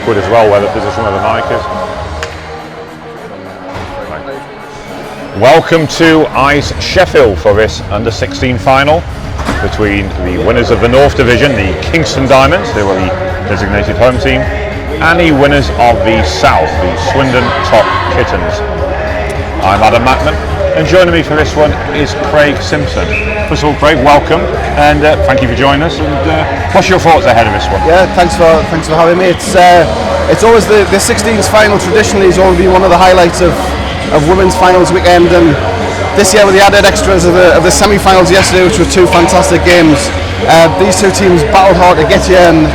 awkward as well where the position where the mic is. Welcome to Ice Sheffield for this under-16 final between the winners of the North Division, the Kingston Diamonds, who are the designated home team, and the winners of the South, the Swindon Top Kittens. I'm Adam Mackman, and joining me for this one is Craig Simpson. First of all, Craig, welcome, and thank you for joining us. And what's your thoughts ahead of this one? Yeah, thanks for having me. It's always the 16s final. Traditionally, has always been one of the highlights of women's finals weekend, and this year with the added extras of the semi-finals yesterday, which were two fantastic games. These two teams battled hard to get here, and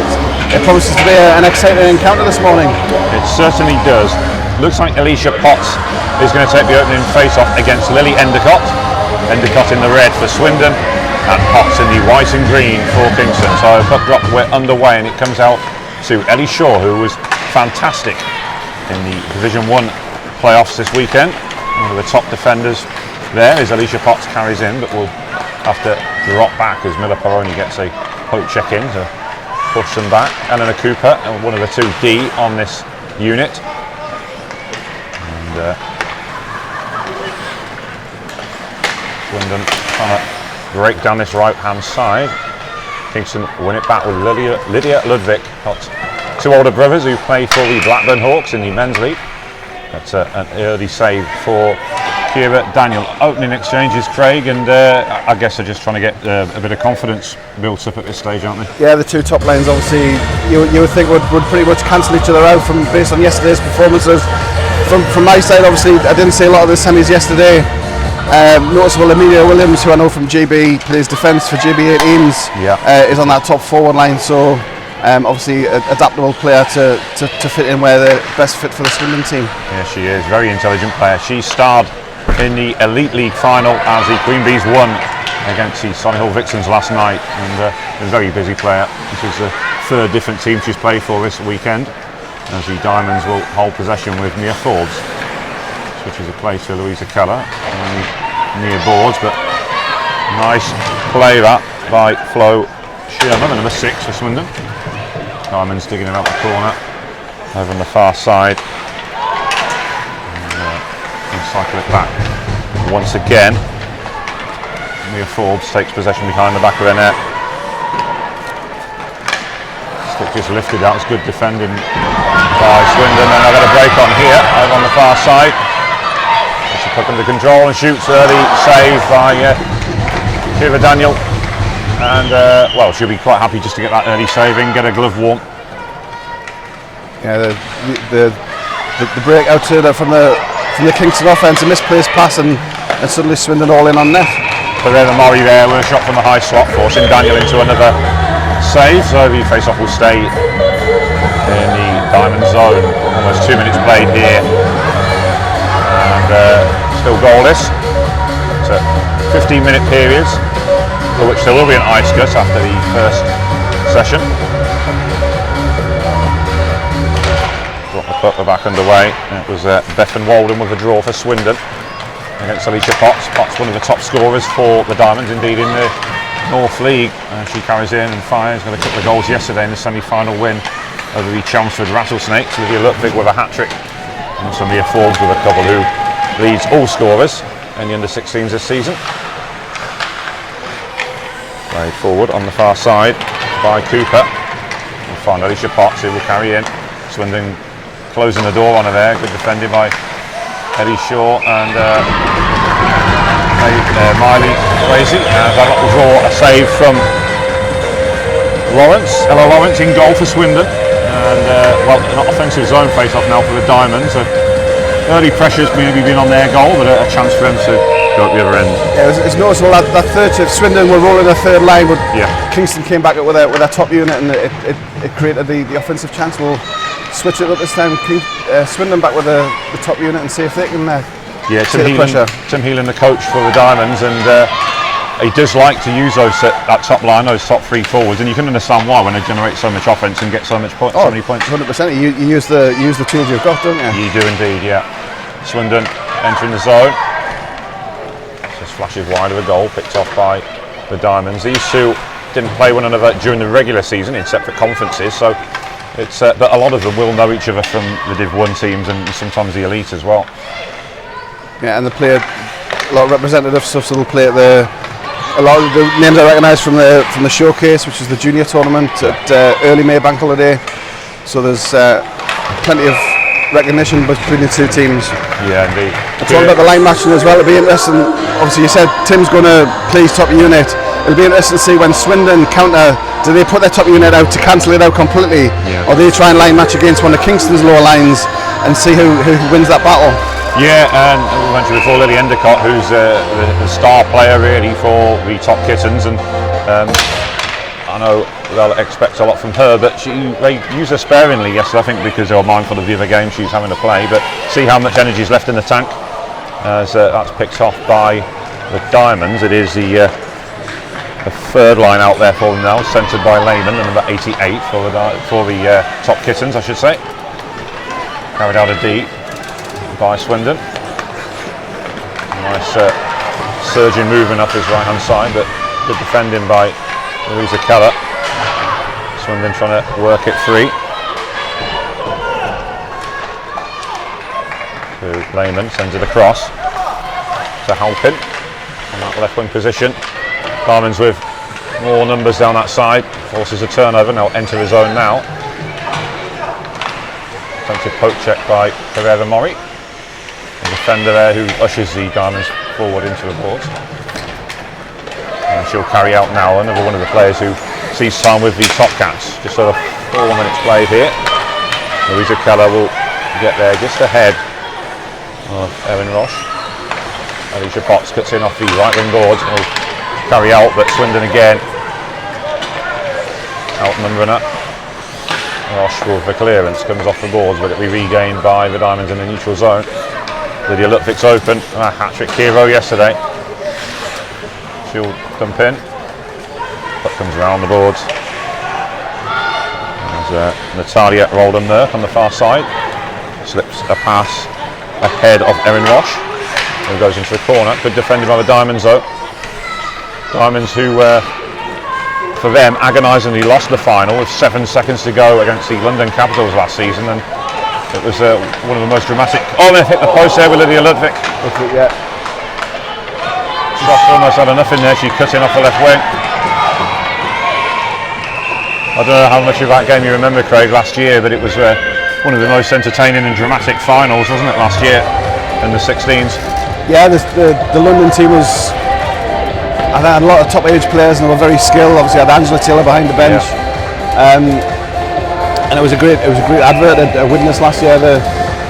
it promises to be an exciting encounter this morning. It certainly does. Looks like Alicia Potts is going to take the opening face-off against Lily Endicott. Endicott in the red for Swindon, and Potts in the white and green for Kingston. So puck drop, we're underway, and it comes out to Ellie Shaw, who was fantastic in the Division 1 playoffs this weekend. One of the top defenders there is Alicia Potts, carries in, but will have to drop back as Miller Peroni gets a poke check in to push them back. Eleanor Cooper, one of the two D on this unit. And Swindon trying to break down this right hand side. Kingston win it back with Lydia Ludwig. Got two older brothers who play for the Blackburn Hawks in the men's league. That's an early save for Kira Daniel. Opening exchanges, Craig, and I guess they're just trying to get a bit of confidence built up at this stage, aren't they? Yeah, the two top lines obviously you would think would pretty much cancel each other out based on yesterday's performances. From my side, obviously, I didn't see a lot of the semis yesterday. Noticeable Amelia Williams, who I know from GB, plays defence for GB18s, is on that top forward line. So obviously adaptable player to fit in where they're best fit for the Swindon team. Yeah, she is. Very intelligent player. She starred in the Elite League final as the Queen Bees won against the Solihull Vixens last night, and a very busy player. This is the third different team she's played for this weekend, as the Diamonds will hold possession with Mia Forbes. Switches a place to Louisa Keller on the near boards, but nice play that by Flo Sherman, the number 6 for Swindon. Diamonds digging it out the corner over on the far side, and cycle it back once again. Mia Forbes takes possession behind the back of the net. Stick just lifted out. It's good defending by Swindon, and I've got a break on here over on the far side. She puck under control and shoots early save by Kira Daniel. And well, she'll be quite happy just to get that early saving, get her glove warm. Yeah, the breakout from the Kingston offence, a misplaced pass, and suddenly Swindon all in on net. Pereira Mori there with a shot from the high slot, forcing Daniel into another save. So the face-off will stay in the Diamond zone. Almost 2 minutes played here, and still goalless. It's a 15-minute periods, for which there will be an ice cut after the first session. Got the puck back underway. It was Bethan Walden with a draw for Swindon against Alicia Potts. Potts, one of the top scorers for the Diamonds, indeed, in the North League. She carries in and fires. Got a couple of goals yesterday in the semi-final win over the Chelmsford Rattlesnakes. Lydia Ludwig with a hat-trick, and also Mia Forbes with a couple, who leads all scorers in the under-16s this season. Played forward on the far side by Cooper. We'll find Alicia Potts, who will carry in. Swindon closing the door on her there. Good defending by Ellie Shaw and Miley Crazy. And that will draw a save from Lawrence. Ella Lawrence in goal for Swindon. And well, an offensive zone face-off now for the Diamonds. Early pressure's maybe been on their goal, but a chance for them to go at the other end. Yeah, it's noticeable that third shift. Swindon were rolling a third line, but Kingston came back with their top unit, and it created the offensive chance. We'll switch it up this time. Swindon back with the top unit and see if they can take the pressure. Tim Healan, the coach for the Diamonds, and he does like to use that top line, those top three forwards, and you can understand why when they generate so much offence and get so many points. 100%. You use the tools you've got, don't you? You do indeed, yeah. Swindon entering the zone. Just flashes wide of a goal, picked off by the Diamonds. These two didn't play one another during the regular season in separate conferences, so It's but a lot of them will know each other from the Div 1 teams and sometimes the elite as well. Yeah, and they play a lot of representative stuff, so they'll play at a lot of the names I recognise from the showcase, which is the junior tournament at early May bank holiday. So there's plenty of recognition between the two teams. Yeah, indeed. Talking about the line matching as well, it'll be interesting. Obviously, you said Tim's going to play his top unit. It'll be interesting to see when Swindon counter. Do they put their top unit out to cancel it out completely, or do they try and line match against one of Kingston's lower lines and see who wins that battle? Yeah, and we mentioned before Lily Endicott, who's the star player really for the top kittens, and I know they'll expect a lot from her, but they use her sparingly yesterday, I think, because they were mindful of the other game she's having to play. But see how much energy is left in the tank as that's picked off by the Diamonds. It is the third line out there for them now, centred by Lehman, and number 88 for the top kittens, I should say. Carried out a D by Swindon. Nice surging movement up his right hand side, but good defending by Louisa Keller. Swindon trying to work it free to Lehman, sends it across to Halpin on that left wing position. Diamonds with more numbers down that side, forces a turnover, now enter his own now. Attempted poke check by Carrera Mori. The defender there who ushers the Diamonds forward into the boards. And she'll carry out now, another one of the players who sees time with the top cats. Just sort of 4 minutes played here. Louisa Keller will get there just ahead of Erin Roche. Alicia Potts cuts in off the right wing boards and will carry out, but Swindon again outnumbering her. Roche with the clearance comes off the boards, but it'll be regained by the Diamonds in the neutral zone. Lydia Lutvik's open. Hat-trick hero yesterday. She'll dump in. That comes around the boards. There's Natalia Roldan-Merck on the far side. Slips a pass ahead of Erin Roche, who goes into the corner. Good defended by the Diamonds though. Diamonds who, for them, agonisingly lost the final with 7 seconds to go against the London Capitals last season, and it was one of the most dramatic. Oh, they hit the post there with Lydia Ludwig. Yeah. Shot almost had enough in there. She cut in off the left wing. I don't know how much of that game you remember, Craig, last year, but it was one of the most entertaining and dramatic finals, wasn't it, last year in the 16s? Yeah, the London team was. I had a lot of top age players and they were very skilled. Obviously, I had Angela Taylor behind the bench, and it was a great advert at Widnes last year. I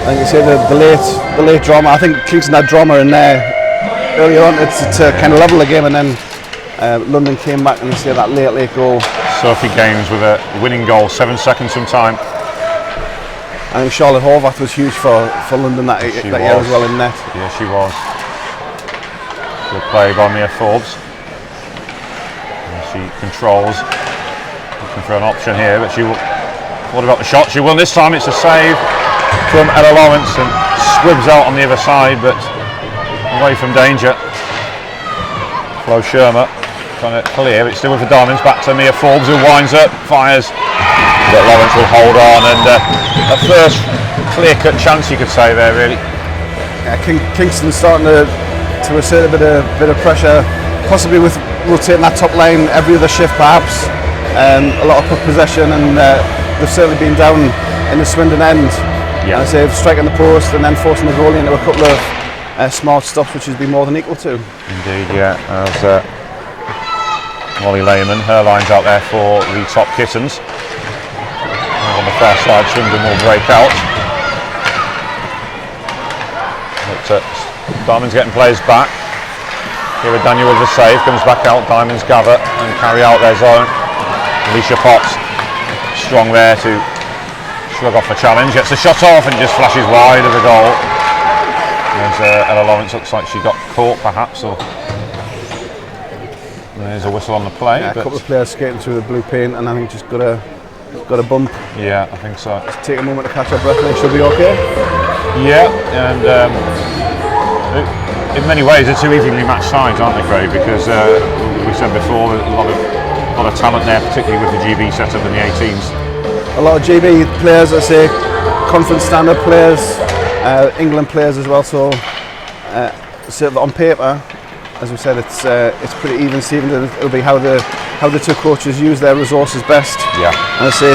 think you say the late drama. I think Kingston had drama in there earlier on to kind of level the game, and then London came back and you see that late goal. Sophie Gaines with a winning goal, 7 seconds from time. I think Charlotte Horvath was huge for London that year as well in net. Yeah, she was. Good play by Mia Forbes. She controls, looking for an option here, but she will. What about the shot? She will this time. It's a save from Ella Lawrence and squibs out on the other side, but away from danger. Flo Shermer trying to clear. It's still with the Diamonds. Back to Mia Forbes, who winds up, fires, but Lawrence will hold on, and a first clear-cut chance, you could say there, really. Yeah, Kingston starting to assert a bit of pressure, possibly with rotating that top line every other shift perhaps. A lot of puck possession, and they've certainly been down in the Swindon end. Yeah. And so striking the post and then forcing the goalie into a couple of smart stops, which has been more than equal to. Indeed, yeah. As Molly Lehman, her line's out there for the top kittens. And on the far side, Swindon will break out. But Diamonds getting players back. Here with Daniel with the save, comes back out. Diamonds gather and carry out their zone. Alicia Potts strong there to shrug off a challenge. Gets a shot off and just flashes wide of the goal. As Ella Lawrence looks like she got caught perhaps, or there's a whistle on the play. Yeah, a couple of players skating through the blue paint, and I think just got a bump. Yeah, I think so. Just take a moment to catch her breath, and she'll be okay. Yeah, and in many ways they're two evenly matched sides, aren't they, Craig? Because we said before, a lot of talent there, particularly with the GB setup in the 18s. a lot of GB players, I say, conference standard players, England players as well. So sort of on paper, as we said, it's pretty even Steven. It'll be how the two coaches use their resources best. Yeah. And I say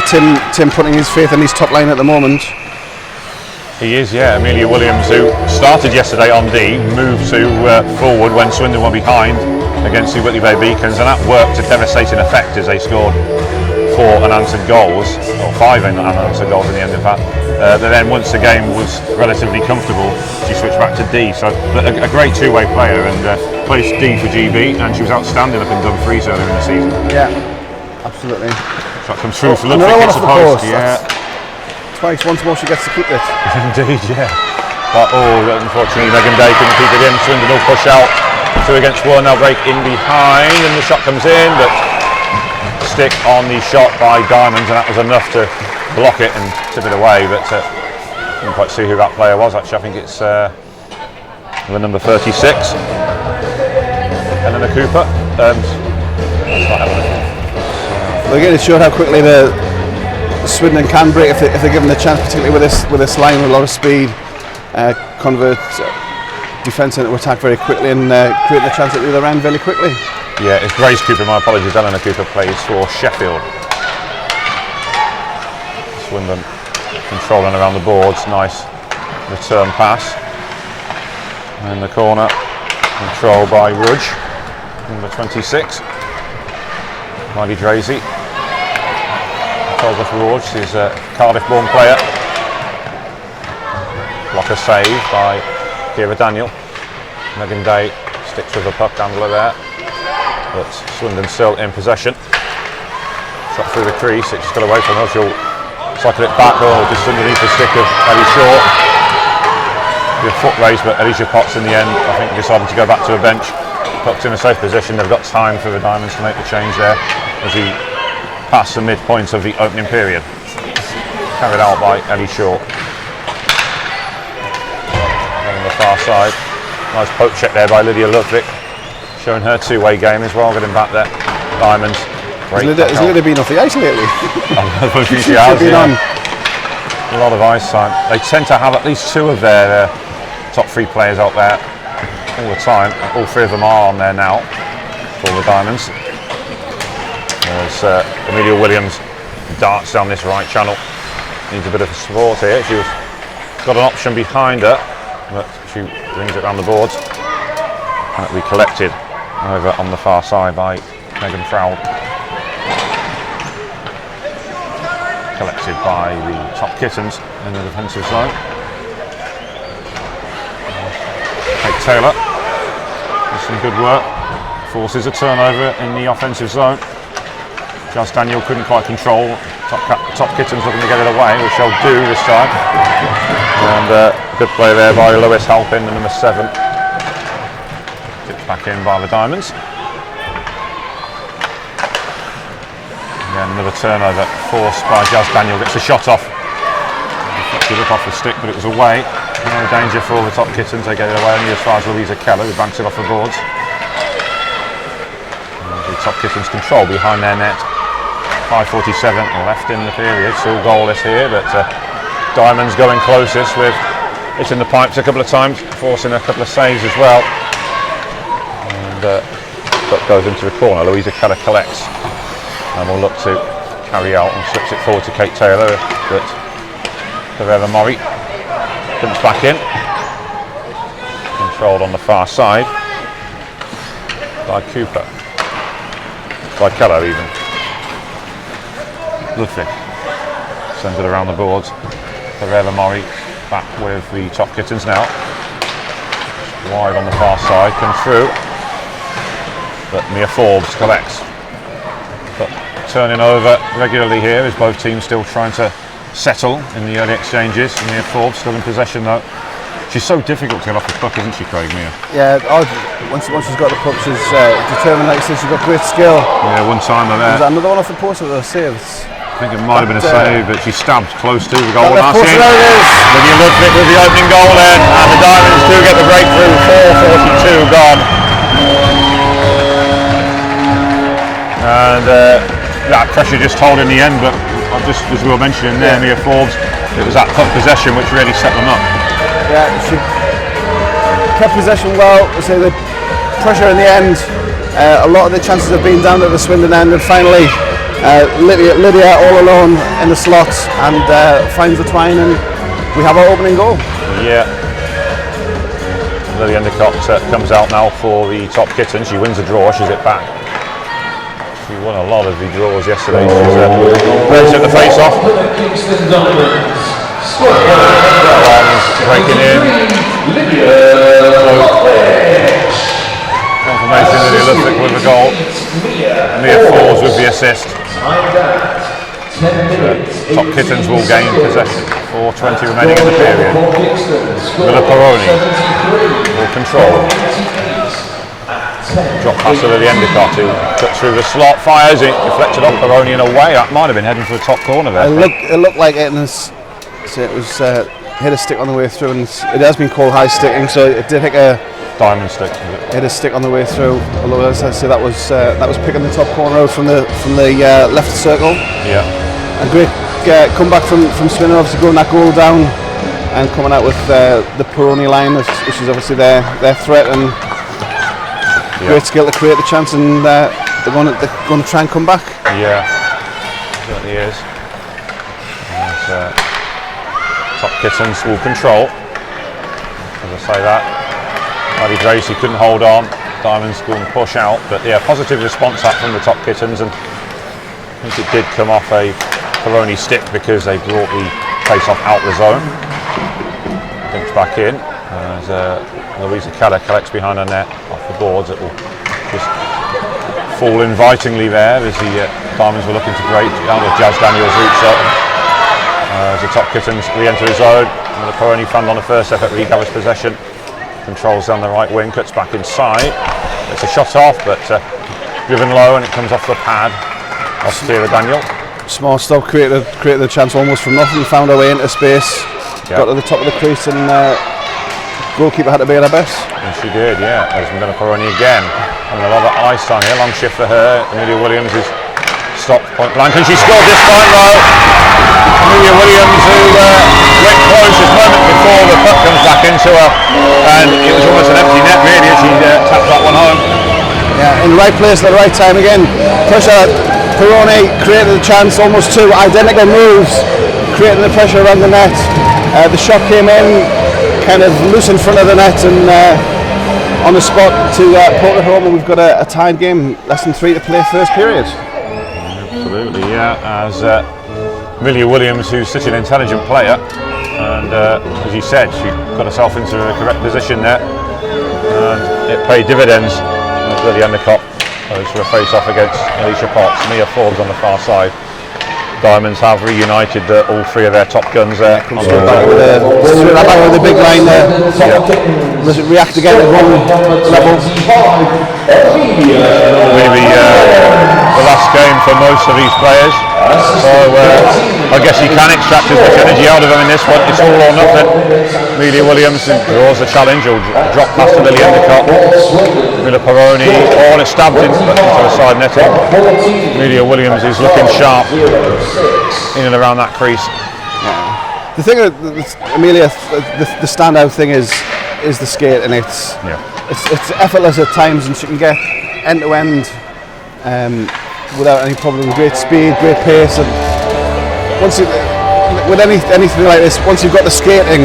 Tim putting his faith in his top line at the moment. He is, yeah. Amelia Williams, who started yesterday on D, moved to forward when Swindon were behind against the Whitley Bay Beacons, and that worked to devastating effect as they scored 4 unanswered goals, or 5 unanswered goals in the end, in fact. But then once the game was relatively comfortable, she switched back to D. So a great two-way player, and placed D for GB, and she was outstanding up in Dumfries earlier in the season. Yeah, absolutely. So that comes through for Ludwig, another one it's off the supposed. post. Yeah. Twice, once more she gets to keep it. Indeed, yeah. But unfortunately Megan Day couldn't keep it in. Swindon will push out 2 against 1. They'll break in behind, and the shot comes in, but stick on the shot by Diamonds, and that was enough to block it and tip it away. But couldn't quite see who that player was. Actually, I think it's the number 36, Eleanor Cooper. That's not Eleanor. Well, again, it showed how quickly the Swindon can break if they're given the chance, particularly with this line with a lot of speed, convert defence into attack very quickly and create the chance at the other end very quickly. Yeah, it's Grace Cooper, my apologies. Eleanor Cooper plays for Sheffield. Swindon controlling around the boards, nice return pass. In the corner, controlled by Rudge, number 26, Miley Drazy. Controls off Rudge, she's a Cardiff-born player. Blocker save by Kira Daniel. Megan Day sticks with the puck handler there, but Swindon still in possession. Shot through the crease, it just got away from her. She'll cycle it back, just underneath the stick of Ellie Shaw. Be a foot race, but Alicia Potts in the end, I think, decided to go back to a bench. Puck's in a safe position. They've got time for the Diamonds to make the change there as he passed the midpoint of the opening period. Carried out by Ellie Shaw. On the far side, nice poke check there by Lydia Ludwig, showing her two-way game as well, getting back there. Diamonds. Has Lydia been off the ice lately? I think she has, yeah. A lot of ice time. They tend to have at least 2 of their top 3 players out there all the time. All 3 of them are on there now for the Diamonds. As Amelia Williams darts down this right channel. Needs a bit of support here. She's got an option behind her, but she brings it around the boards. And it'll be collected over on the far side by Megan Froud. Collected by the top Kittens in the defensive zone. Kate Taylor does some good work. Forces a turnover in the offensive zone. Jazz Daniel couldn't quite control. Top Kittens looking to get it away, which they'll do this time. And good play there by Lewis Halpin, the number 7. Tipped back in by the Diamonds. Again, another turnover forced by Jazz Daniel. Gets a shot off. Deflected up off the stick, but it was away. No danger for the top Kittens. They get it away only as far as Louisa Keller, who banks it off the boards. And the top Kittens control behind their net. 5:47 left in the period, still goalless here, but Diamonds going closest with hitting the pipes a couple of times, forcing a couple of saves as well. And puck goes into the corner. Louisa Keller collects and will look to carry out and slips it forward to Kate Taylor, but Carrera Murray comes back in. Controlled on the far side by Cooper, by Keller even. Ludwig sends it around the boards. Carrera Murray back with the top Kittens now. Wide on the far side, comes through, but Mia Forbes collects. But turning over regularly here as both teams still trying to settle in the early exchanges. Mia Forbes still in possession though. She's so difficult to get off the puck, isn't she, Craig? Mia? Yeah, once she's got the puck, she's determined. Like you said, she's got great skill. Yeah, one timer there. Was that another one off the post with the saves? I think it might have been a save, but she stabbed close to the goal. There it is. Lydia Ludwig with the opening goal in, and the Diamonds do get the breakthrough. 4:42 gone. And that pressure just told in the end, but just as we were mentioning there, Mia Forbes, it was that puck possession which really set them up. Yeah, she kept possession well. I say the pressure in the end. A lot of the chances have been down at the Swindon end, and finally Lydia all alone in the slot and finds the twine, and we have our opening goal. Yeah. Lily Endicott comes out now for the Top Kitten. She wins the draw. She's it back. She won a lot of the draws yesterday. She's ready to the face off. Kingston breaking in. Confirmation that he looks with the goal. Mia Forbes with the assist. Top Kittens will gain possession. 4:20 remaining in the period. Miller Peroni will control. Drop pass to Lily Endicott, who cuts through the slot, fires it, deflected off Peroni and away. That might have been heading for the top corner there. It looked like it, and it was hit a stick on the way through, and it has been called high sticking, so it did hit a diamond stick. Hit a stick on the way through. Although as I say, that was picking the top corner out from the left circle. Yeah. A great comeback from Swindon, obviously going that goal down and coming out with the Peroni line, which is obviously their threat, and great skill to create the chance, and they're going to try and come back. Yeah, certainly is. As, Top Kittens will control. As I say that, Maddie Tracy couldn't hold on. Diamonds going to push out, but yeah, positive response up from the Top Kittens, and I think it did come off a Peroni stick because they brought the face-off out the zone. Dimps back in as Louisa Keller collects behind her net off the boards. It will just fall invitingly there as the Diamonds were looking to break down with Jazz Daniels reach up. As the Top Kittens re-enter the zone, and the Peroni fund on the first effort regathers possession. Controls down the right wing, cuts back inside. It's a shot off, but driven low, and it comes off the pad off Stira Daniel. Small stop, created the chance almost from nothing, found her way into space, got to the top of the crease, and goalkeeper had to be at her best. And she did, yeah. As Miller Peroni again, having a lot of ice on here, long shift for her. Amelia Williams is stopped point blank, and she scored this time though. Amelia Williams, who went close just a moment before the puck comes back into her, and it was almost an empty net really as she tapped that one home. Yeah, in the right place at the right time again. Pressure. Peroni created the chance, almost two identical moves, creating the pressure around the net. The shot came in kind of loose in front of the net, and on the spot to poke it home, and we've got a tied game, less than 3 to play first period. Absolutely, yeah. As Amelia Williams, who's such an intelligent player, and as you said, she got herself into the correct position there, and it paid dividends. Lily Endicott goes for a face-off against Alicia Potts. Mia Forbes on the far side. Diamonds have reunited all three of their top guns there. Straight back with the big line there. Does it react again at one level? Maybe the last game for most of these players. So I guess you can extract as much energy out of them in this one. It's all or nothing. Amelia Williams draws the challenge. Will drop past to Lily Endicott. Miller Peroni, all is stabbed into the side netting. Amelia Williams is looking sharp in and around that crease. The thing that Amelia, the standout thing is the skate, and it's effortless at times, and she can get end to end without any problem. Great speed, great pace, and with anything like this, once you've got the skating,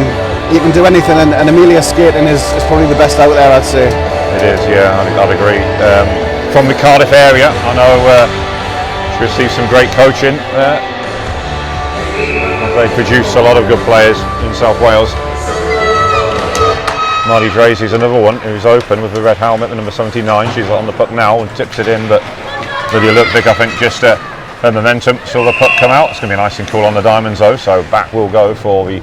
you can do anything. And Amelia's skating is probably the best out there, I'd say. It is, yeah, I'd agree. From the Cardiff area, I know she received some great coaching there. They produce a lot of good players in South Wales. Marty Drazy's another one who's open with the red helmet, the number 79. She's on the puck now and tips it in, but Lydia Ludwig, I think, just her momentum, saw the puck come out. It's going to be nice and cool on the Diamond Zone, so back will go for the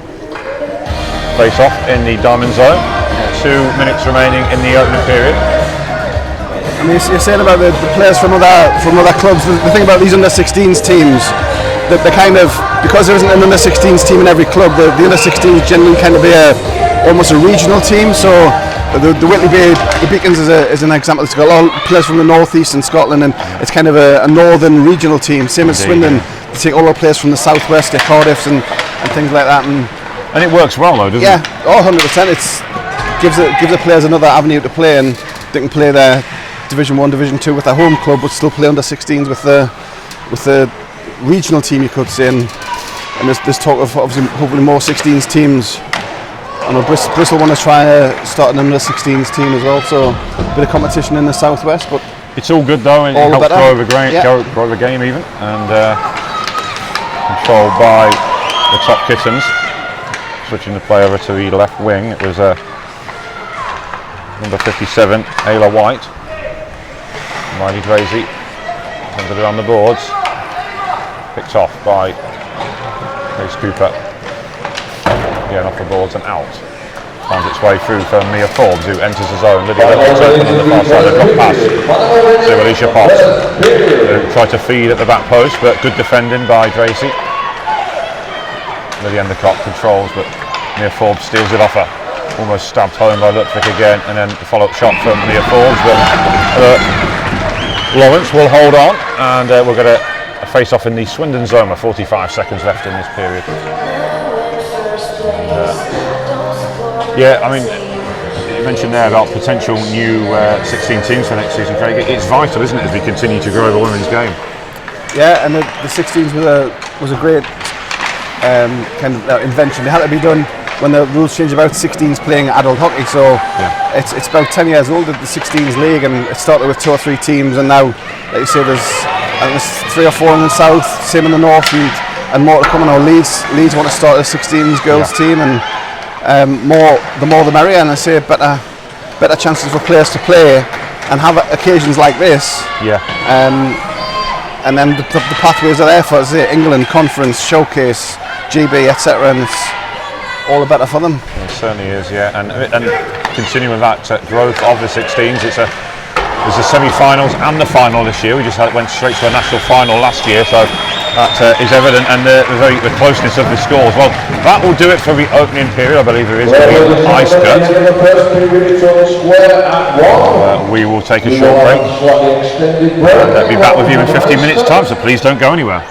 face-off in the Diamond Zone. 2 minutes remaining in the opening period. I mean, you're saying about the players from other clubs. The thing about these under-16s teams, that they kind of, because there isn't an under-16s team in every club, the under-16s generally kind of be almost a regional team. So the Whitley Bay, the Beacons is an example. It's got a lot of players from the northeast in Scotland, and it's kind of a northern regional team. Same as Swindon, take all the players from the southwest, your Cardiffs and things like that, And it works well though, doesn't it? yeah, 100%. It's gives the players another avenue to play, and they can play their Division 1, Division 2 with their home club, but still play under 16s with the regional team, you could say. And there's talk of obviously hopefully more 16s teams. I know Bristol want to try start an under 16s team as well, so a bit of competition in the southwest. But it's all good though, and it helps grow the game even, and controlled by the top kittens. Switching the play over to the left wing, it was number 57, Ayla White. Miley Drazy sends it on the boards. Picked off by Grace Cooper. Again off the boards and out. Finds its way through for Mia Forbes, who enters the zone. Lydia Little's open on the far side, a drop pass to Alicia Potts. Tried to feed at the back post, but good defending by Dracy. Lydia Endicott controls, but Mia Forbes steals it off her. Almost stabbed home by Lutwick again, and then the follow-up shot from Mia Forbes, but Lawrence will hold on, and we'll get a face-off in the Swindon zone with 45 seconds left in this period. Yeah, I mean, you mentioned there about potential new 16 teams for next season, Craig. It's vital, isn't it, as we continue to grow the women's game? Yeah, and the 16s was a great kind of invention. It had to be done when the rules changed about 16s playing adult hockey, so yeah. It's about 10 years old at the 16s league, and it started with 2 or 3 teams, and now, like you say, there's 3 or 4 in the south, same in the north, and more to come. Now Leeds want to start a 16s girls team, and the more the merrier, and I say better chances for players to play and have occasions like this. Yeah. And then the pathways are there for, say, England, Conference, Showcase, GB, etc., and it's all the better for them. It certainly is, yeah. And continuing that growth of the 16s, there's the semi-finals and the final this year. We just went straight to a national final last year, so that is evident, and the closeness of the scores. Well, that will do it for the opening period. I believe there is going to be an ice cut. We will take a short break and be back with you in 15 minutes' time, so please don't go anywhere.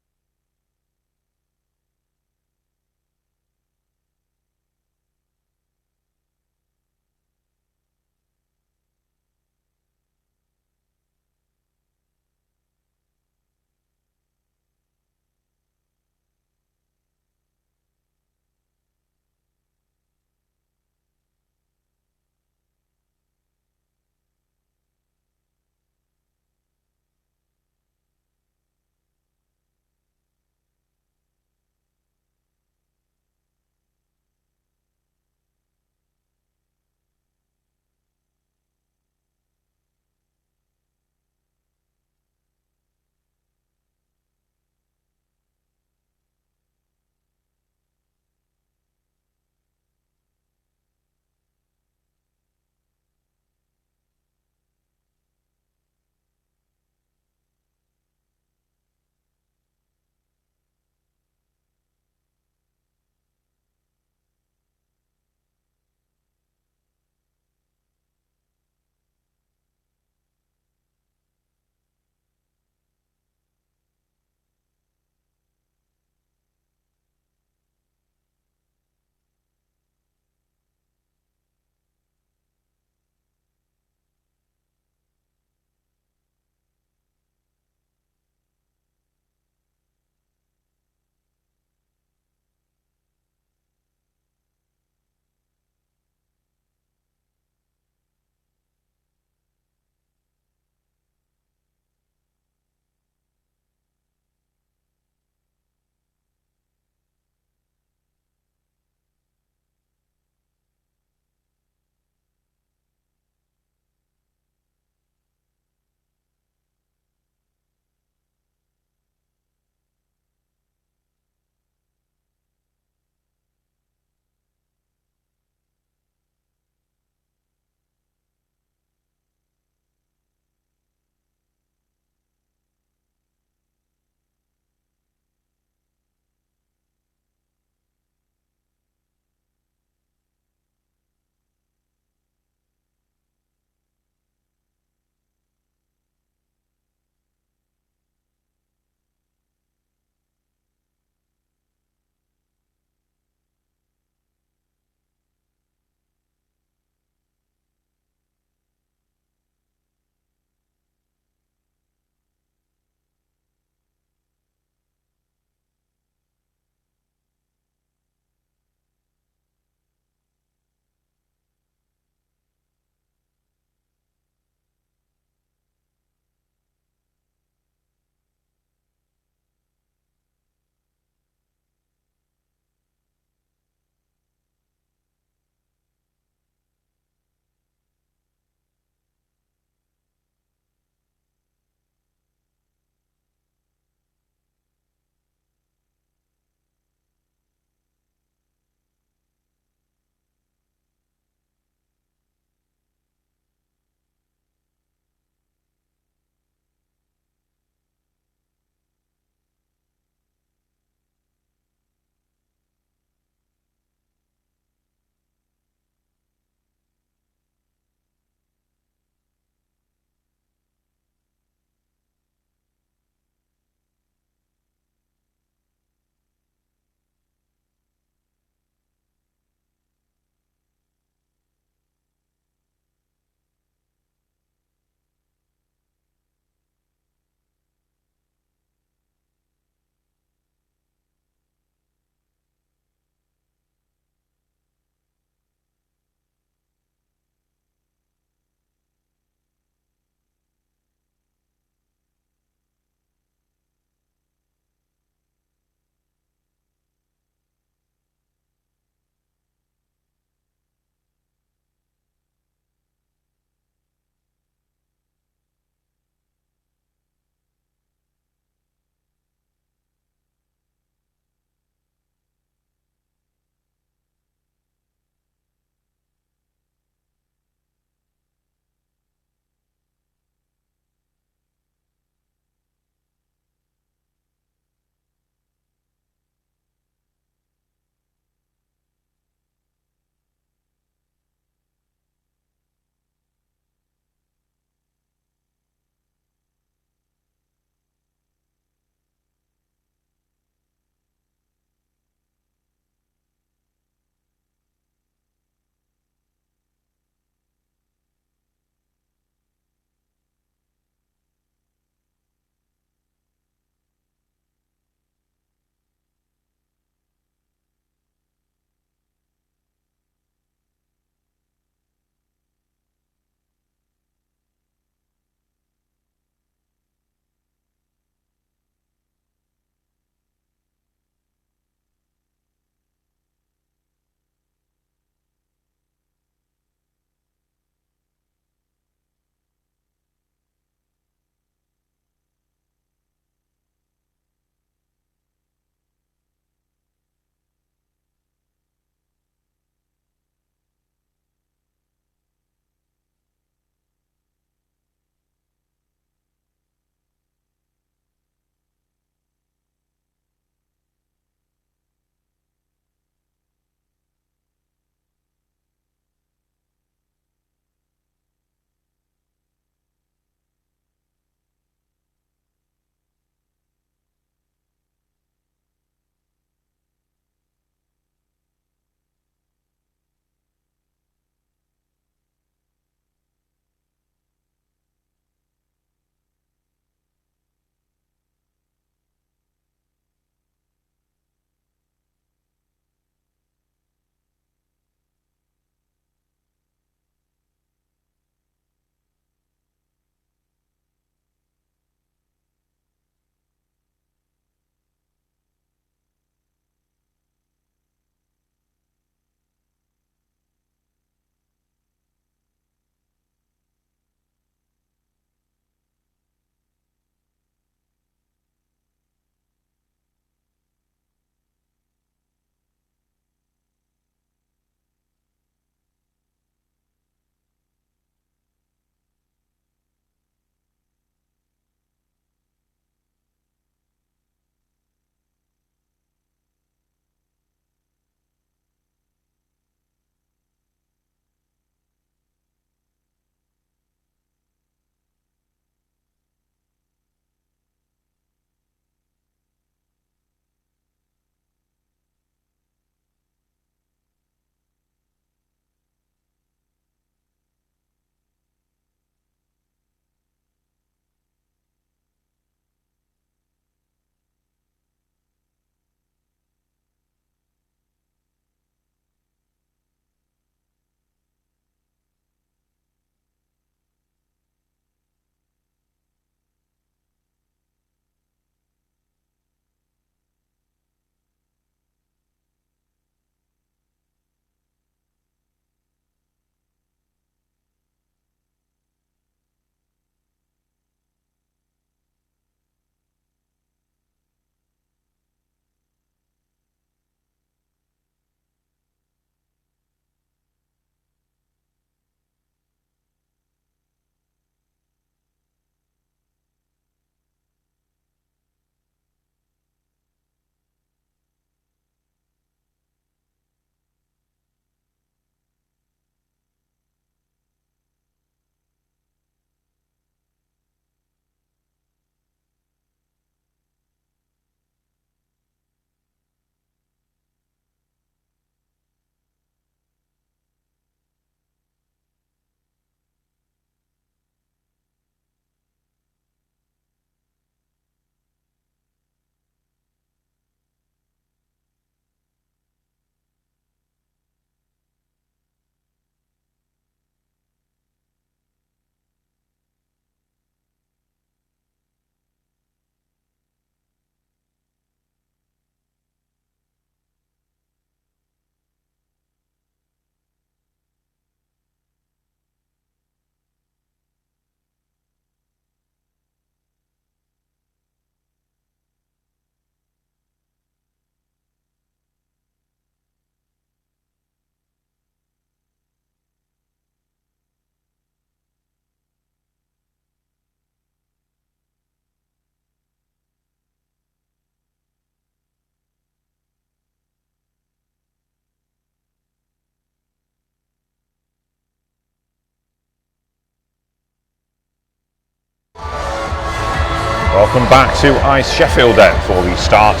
Welcome back to Ice Sheffield then for the start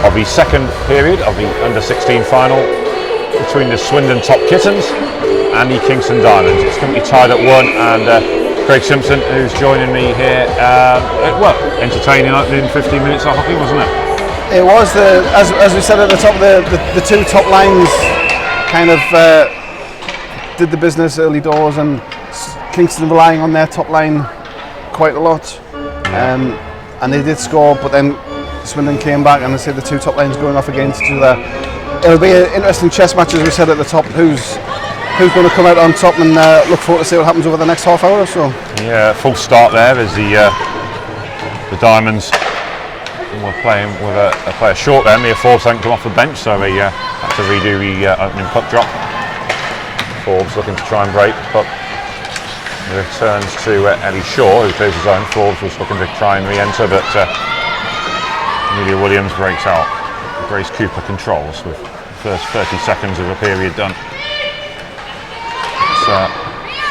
of the second period of the under-16 final between the Swindon Top Kittens and the Kingston Diamonds. It's currently tied at 1, and Craig Simpson, who's joining me here, well, entertaining opening 15 minutes of hockey, wasn't it? It was, as we said at the top, the two top lines kind of did the business early doors, and Kingston relying on their top line quite a lot. And they did score, but then Swindon came back, and I said the two top lines going off against each other. It'll be an interesting chess match, as we said at the top. Who's going to come out on top, and look forward to see what happens over the next half hour or so. Yeah, full start there as the Diamonds were playing with a player short there. Mia Forbes hadn't come off the bench, so they had to redo the opening puck drop. Forbes looking to try and break puck. Returns to Ellie Shaw, who clears his own. Forbes was looking to try and re-enter, but Amelia Williams breaks out. Grace Cooper controls with the first 30 seconds of the period done.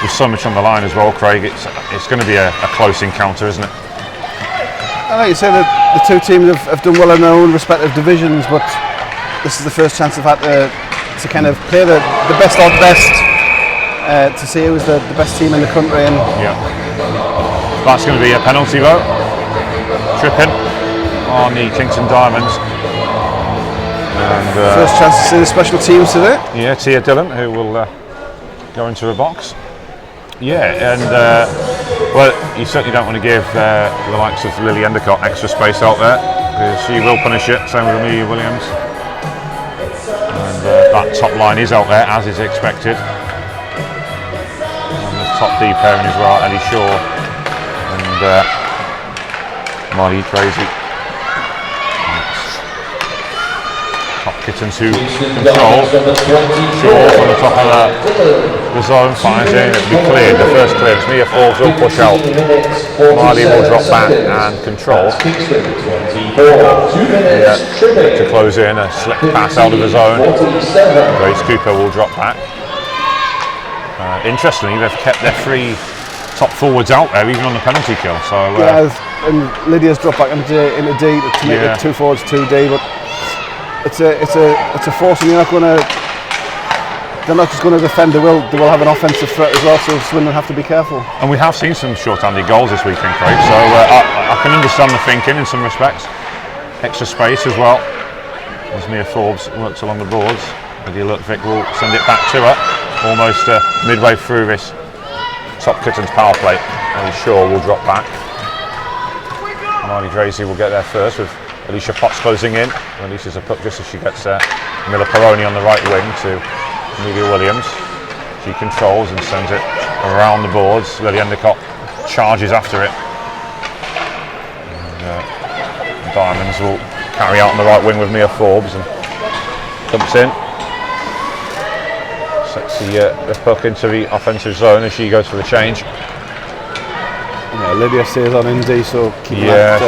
There's so much on the line as well, Craig. It's going to be a close encounter, isn't it? Like you say, the two teams have done well in their own respective divisions, but this is the first chance they've had to kind of play the best of the best. To see who's the best team in the country. And yeah, that's going to be a penalty vote. Tripping on the Kingston Diamonds. And, first chance to see the special teams today. Yeah, Tia Dillon, who will go into the box. Yeah, and well, you certainly don't want to give the likes of Lily Endicott extra space out there, because she will punish it. Same with Amelia Williams. And that top line is out there, as is expected. Top D pairing as well, Ellie Shaw and Marty Tracy. Top Kittens who control. Shaw from the top of the zone, finds it, it'll be cleared, the first clearance. Mia Forbes will push out. Marty will drop back and control. To close in, a slick pass out of the zone. Grace Cooper will drop back. Interestingly, they've kept their three top forwards out there, even on the penalty kill. So yeah, and Lydia's dropped back into D to make it 2 forwards, 2D. But it's a force, and they're not just going to defend. They will have an offensive threat as well. So Swindon have to be careful. And we have seen some short-handed goals this weekend, Craig. So I can understand the thinking in some respects. Extra space as well. As Mia Forbes works along the boards, Lydia Ludwig will send it back to her. Almost midway through this Top Kittens power play. Ellie Shaw will drop back. Marnie Tracy will get there first with Alicia Potts closing in. Releases a puck just as she gets there. Miller Peroni on the right wing to Amelia Williams. She controls and sends it around the boards. Lily Endicott charges after it. And, the Diamonds will carry out on the right wing with Mia Forbes and dumps in. Sets the puck into the offensive zone as she goes for the change. Yeah, Lydia stays on in D, so keep she has.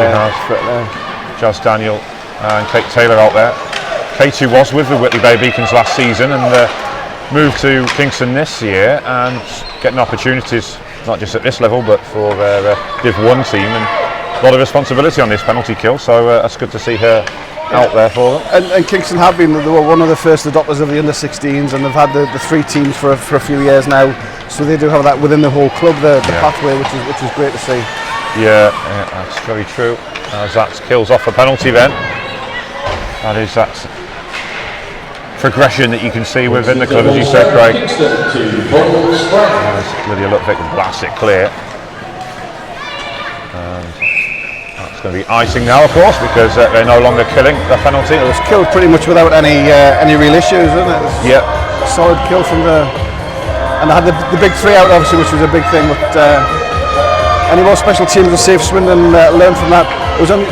Jazz Daniel and Kate Taylor out there. Kate, who was with the Whitley Bay Beacons last season and moved to Kingston this year, and getting opportunities not just at this level but for their Div 1 team, and a lot of responsibility on this penalty kill, so that's good to see her out there for them. And Kingston have been, they were one of the first adopters of the under-16s, and they've had the 3 teams for a few years now, so they do have that within the whole club, the pathway, which is great to see. Yeah, that's very true. As that kills off a penalty then. That is that progression that you can see within the club, as you said, Craig. As Lydia Ludwig blasts it clear. Going to be icing now, of course, because they're no longer killing the penalty. It was killed pretty much without any real issues, wasn't it? Yeah. Solid kill from and they had the big 3 out, obviously, which was a big thing. But any more special teams to see if Swindon learn from that. It was only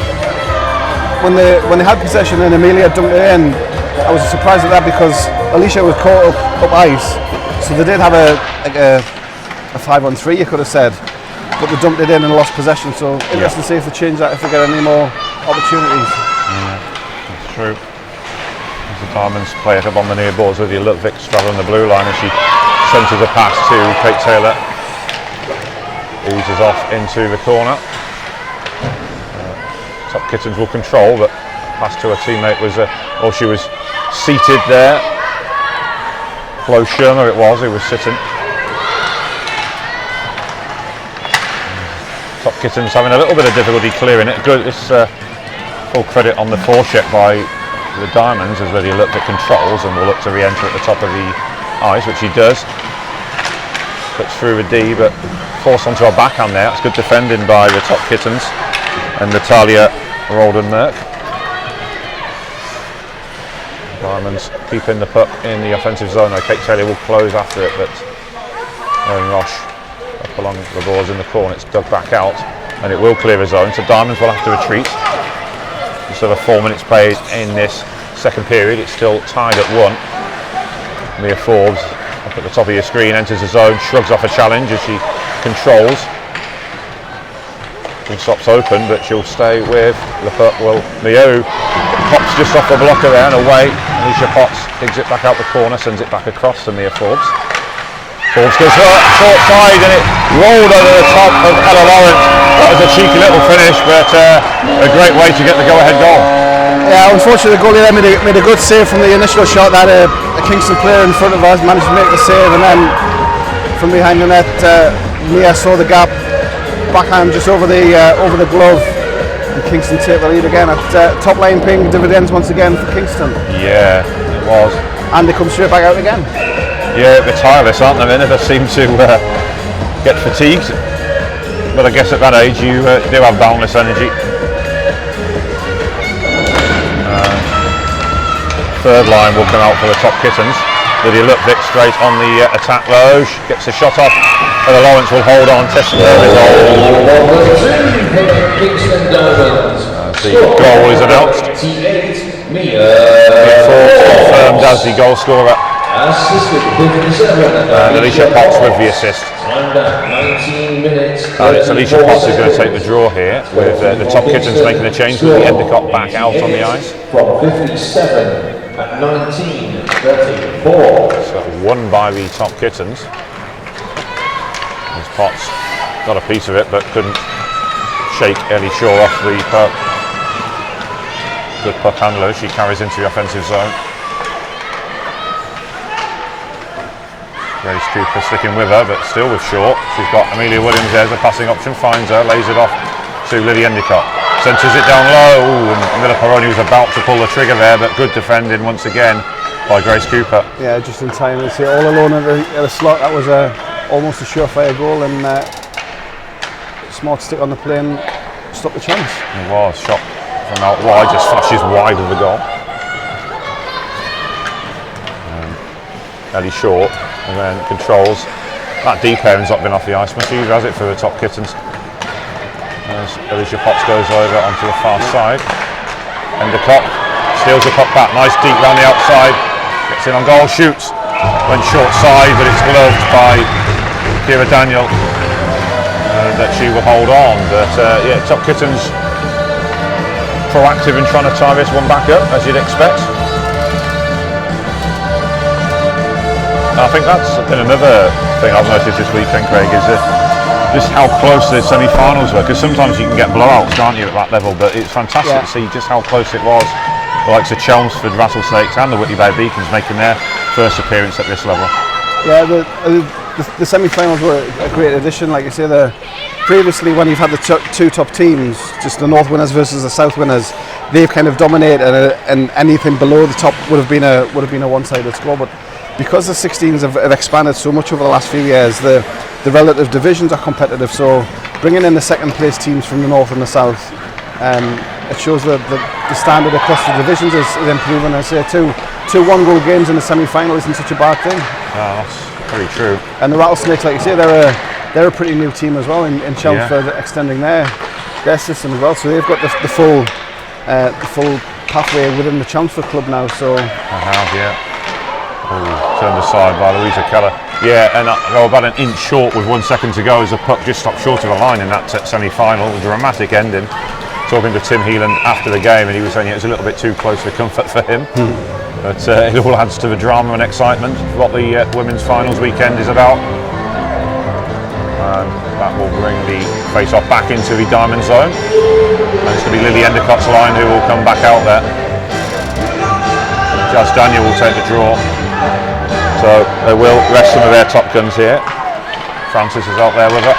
when they had possession and Amelia dunked it in. I was surprised at that because Alicia was caught up ice, so they did have a 5-on-3, you could have said. But they dumped it in and lost possession, so interesting to see if they change that, if they get any more opportunities. Yeah, that's true. As the Diamonds play it up on the near boards with the Ludwig straddling the blue line as she centres a pass to Kate Taylor. Eases off into the corner. Top Kittens will control, but pass to her teammate was, she was seated there. Flo Shermer it was who was sitting. Top Kittens having a little bit of difficulty clearing it. Good. It's full credit on the forecheck by the Diamonds as Lydia looked at controls and will look to re-enter at the top of the ice, which he does. Puts through a D, but forced onto her backhand there. It's good defending by the Top Kittens and Natalia Rolden-Merck. Diamonds keeping the puck in the offensive zone. Kate Taylor will close after it, but Erin Roche up along the boards in the corner. It's dug back out and it will clear a zone, so Diamonds will have to retreat. Just over 4 minutes played in this second period. It's still tied at 1. Mia Forbes up at the top of your screen enters the zone, shrugs off a challenge as she controls. She stops open, but she'll stay with the puck. Well, Mio pops just off the blocker there and away. Alicia Potts digs it back out the corner, sends it back across to Mia Forbes. Forbes goes short side and it rolled over the top of Ella Lawrence. That was a cheeky little finish, but a great way to get the go-ahead goal. Yeah, unfortunately the goalie there made a good save from the initial shot. That a Kingston player in front of us managed to make the save, and then from behind the net, Mia saw the gap, backhand just over the glove, and Kingston take the lead again. At top line ping dividends once again for Kingston. Yeah, it was. And they come straight back out again. Yeah, they're tireless, aren't they? They never seem to get fatigued. But I guess at that age you do have boundless energy. Third line will come out for the Top Kittens. Lydia Lutvick straight on the attack low. She gets the shot off. Ella Lawrence will hold on, testing her resolve. The goal is announced. Mia Forbes confirmed as the goal scorer. And Alicia Potts with the assist. And it's Alicia Potts who's going to take the draw here, with the Top Kittens making a change with the Endicott back out on the ice. From 57 at 19:34. So won by the Top Kittens. As Potts got a piece of it but couldn't shake Ellie Shaw off the puck. Good puck handler, she carries into the offensive zone. Grace Cooper sticking with her, but still with Shaw. She's got Amelia Williams there as a passing option, finds her, lays it off to Lily Endicott. Centres it down low. Ooh, and Miller Peroni was about to pull the trigger there, but good defending once again by Grace Cooper. Yeah, just in time. It's all alone at the slot. That was almost a surefire goal, and smart stick on the play and stop the chance. It was shot from out wide, just flashes wide of the goal. Ellie Shaw and then controls. That deep pair's not been off the ice. Matthews has it for the Top Kittens. As Alicia Potts goes over onto the far side. Endicott steals the puck back. Nice deep round the outside. Gets in on goal, shoots. Went short side, but it's gloved by Kira Daniel. That she will hold on. But yeah, Top Kittens proactive in trying to tie this one back up, as you'd expect. I think that's been another thing I've noticed this weekend, Craig, is just how close the semi-finals were, because sometimes you can get blowouts, can't you, at that level, but it's fantastic to see just how close it was. The likes of Chelmsford Rattlesnakes and the Whitley Bay Beacons making their first appearance at this level. Yeah, the semi-finals were a great addition, like you say. Previously, when you've had the two top teams, just the North winners versus the South winners, they've kind of dominated, and anything below the top would have been a one-sided score. But because the 16s have expanded so much over the last few years, the relative divisions are competitive. So bringing in the second place teams from the North and the South, it shows that the standard across the divisions is improving. I say two 1-goal games in the semi-final isn't such a bad thing. That's very true. And the Rattlesnakes, like you say, they're a pretty new team as well in Chelmsford, extending their system as well. So they've got the full pathway within the Chelmsford club now. So I have, yeah. Turned aside by Louisa Keller. Yeah, and about an inch short with 1 second to go as the puck just stopped short of a line in that semi-final. A dramatic ending. Talking to Tim Heelan after the game, and he was saying it was a little bit too close for comfort for him. But it all adds to the drama and excitement of what the women's finals weekend is about. And that will bring the face-off back into the diamond zone. And it's going to be Lily Endicott's line who will come back out there. Just Daniel will take the draw. So they will rest some of their top guns here. Francis is out there with her.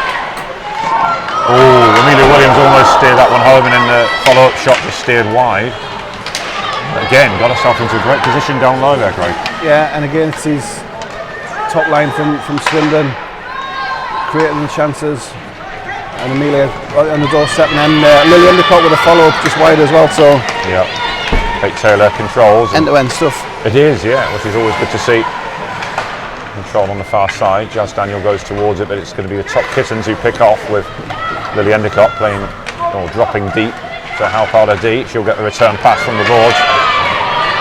Oh, Amelia Williams almost steered that one home, and then the follow-up shot just steered wide. But again, got herself into a great position down low there, Craig. Yeah, and again it's his top line from Swindon, creating the chances. And Amelia on the doorstep, and then Lily Endicott with a follow-up just wide as well. So yeah, Kate Taylor controls. End-to-end stuff. It is, yeah, which is always good to see. Control on the far side. Jazz Daniel goes towards it, but it's going to be the top kittens who pick off with Lily Endicott playing or dropping deep to help out her D. She'll get the return pass from the boards.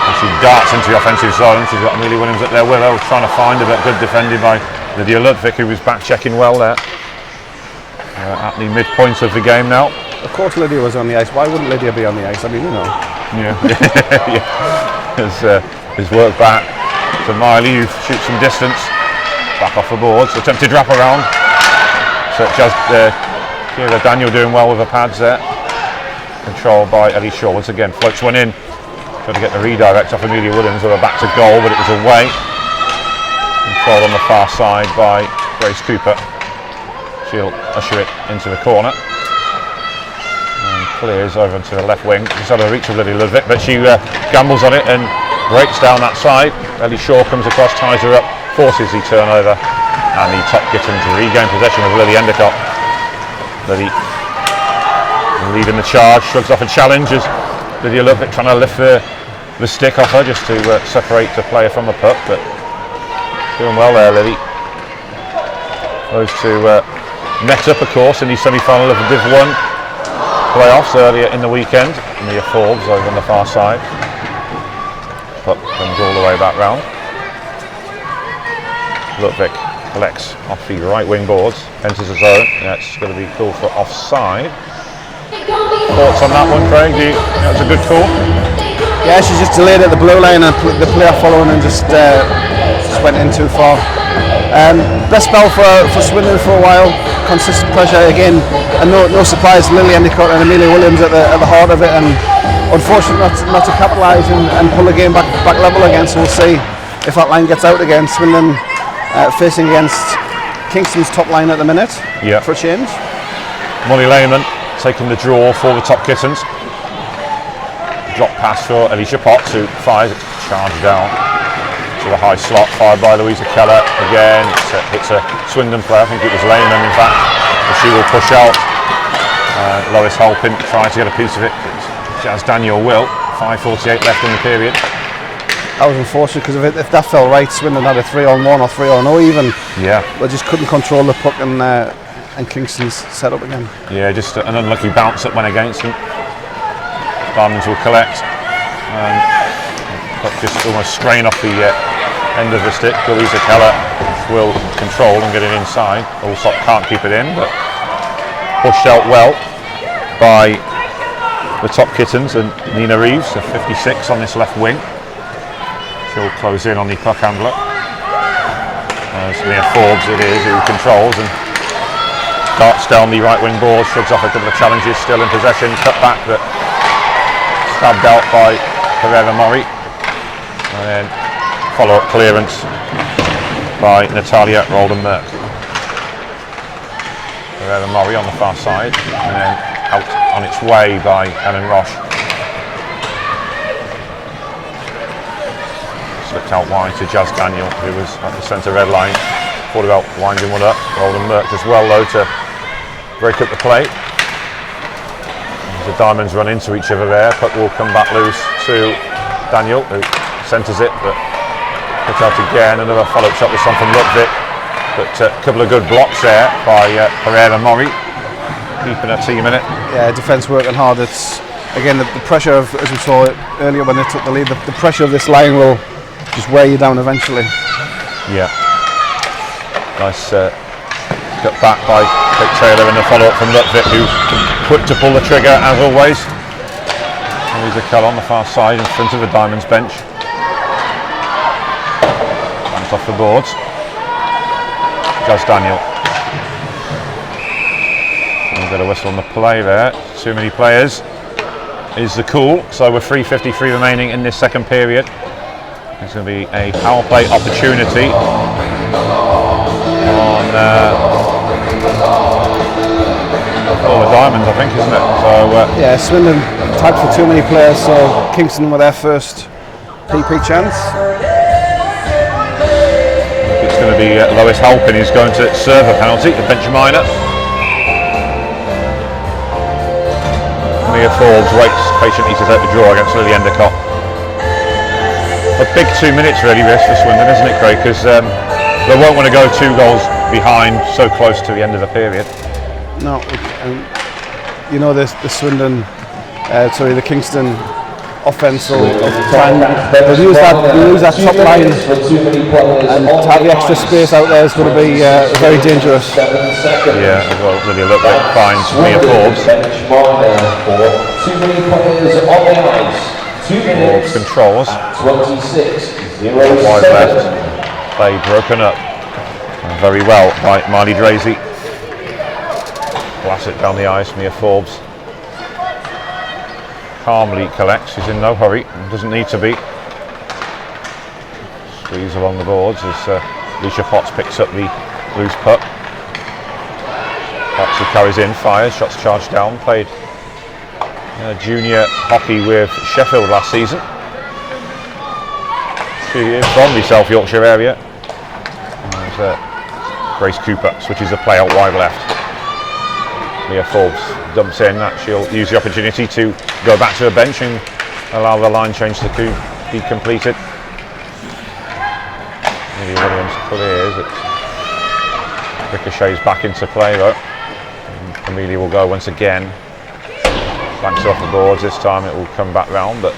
And she darts into the offensive zone. She's got Amelia Williams up there with her, trying to find her, but good defended by Lydia Ludwig, who was back checking well there. At the midpoint of the game now. Of course Lydia was on the ice. Why wouldn't Lydia be on the ice? I mean, you know. Yeah. Yeah. His work back to Miley, who shoots some distance. Back off the boards. Attempted wrap around. So just Kira Daniel doing well with the pads there. Controlled by Ellie Shaw. Once again, floats one in. Trying to get the redirect off Amelia Williams with a back to goal, but it was away. Controlled on the far side by Grace Cooper. She'll usher it into the corner. And clears over into the left wing. Just out of reach of Lydia Ludwig, but she gambles on it and breaks down that side. Ellie Shaw comes across, ties her up, forces the turnover, and the top kittens regain possession with Lily Endicott. Lily leading the charge, shrugs off a challenge as Lydia Ludwig trying to lift the stick off her just to separate the player from the puck, but doing well there, Lily. Those two met up, of course, in the semi-final of the Div 1 playoffs earlier in the weekend in the Forbes over on the far side. Puck comes all the way back round. Ludwig collects off the right wing boards, enters the zone. That's going to be called for offside. Thoughts on that one, Craig? That was a good call. Yeah, she just delayed at the blue line, and the player following and just went in too far. Best spell for Swindon for a while. Consistent pressure again, and no surprise, Lily Endicott and Amelia Williams at the heart of it, and unfortunately not to capitalise and pull the game back level again. So we'll see if that line gets out again. Swindon facing against Kingston's top line at the minute. Yeah. For a change. Molly Lehman taking the draw for the top kittens. Drop pass for Alicia Potts, who fires it, charge down to the high slot, fired by Louisa Keller. Again, hits a Swindon player, I think it was Lehman in fact, but she will push out. Lois Halpin tries to get a piece of it. Jazz Daniel will. 5:48 left in the period. That was unfortunate, because if that fell right, Swindon had a 3-on-1 or 3-on-0 even. Yeah. They just couldn't control the puck, and Kingston's set up again. Yeah, just an unlucky bounce that went against them. Diamonds will collect. But just almost strain off the end of the stick. Louisa Keller will control and get it inside. Allsop can't keep it in, but pushed out well by the top kittens, and Nina Reeves, the 56 on this left wing. She'll close in on the puck handler. It's Mia Forbes it is who controls and darts down the right wing board, shrugs off a couple of challenges, still in possession, cut back, but stabbed out by Pereira Mori. And then follow-up clearance by Natalia Rolden-Merck. Pereira Mori on the far side, and then out on its way by Ellen Roche. Slipped out wide to Jazz Daniel, who was at the centre red line. Thought about winding one up. Rolden-Merck as well, though, to break up the play. As the Diamonds run into each other there, puck will come back loose to Daniel, who centres it, but put out again. Another follow-up shot this time from Ludwig, but a couple of good blocks there by Pereira Mori, keeping her team in it. Yeah, defence working hard. It's again the pressure of, as we saw earlier when they took the lead, the pressure of this line will just wear you down eventually. Yeah. Nice cut back by Kate Taylor in the follow-up from Ludwig, who quick to pull the trigger as always. There's a cut on the far side in front of the Diamonds bench. Bounced off the boards. Jazz Daniel. A bit of whistle on the play there. Too many players. is the call. So we're 3:53 remaining in this second period. There's going to be a power play opportunity on all the Diamonds, I think, isn't it? So yeah, Swindon tagged for too many players, so Kingston with their first PP chance. It's going to be Lois Halpin who's going to serve a penalty to Bench Minor. Mia Forbes waits patiently to take the draw against Lily Endicott. A big 2 minutes really this for Swindon, isn't it, Craig? Because they won't want to go 2 goals behind so close to the end of the period. No, you know the Swindon, the Kingston offence will try and they'll use that top line, and to have the extra space out there is going to be very dangerous. Yeah, well, Lydia Lutwick finds Mia Forbes. Forbes controls. 26. Wide left. Play broken up very well by Marley Drazy. Blasts it down the ice. Mia Forbes calmly collects. She's in no hurry. Doesn't need to be. Squeeze along the boards as Alicia Potts picks up the loose puck. Potts who carries in, fires, shots charged down. Played junior hockey with Sheffield last season. She is from the South Yorkshire area. And Grace Cooper switches the play out wide left. Mia Forbes dumps in that. She'll use the opportunity to go back to her bench and allow the line change to be completed. Maybe Williams clears it. Ricochets back into play though. And Amelia will go once again. Banks off the boards. This time it will come back round, but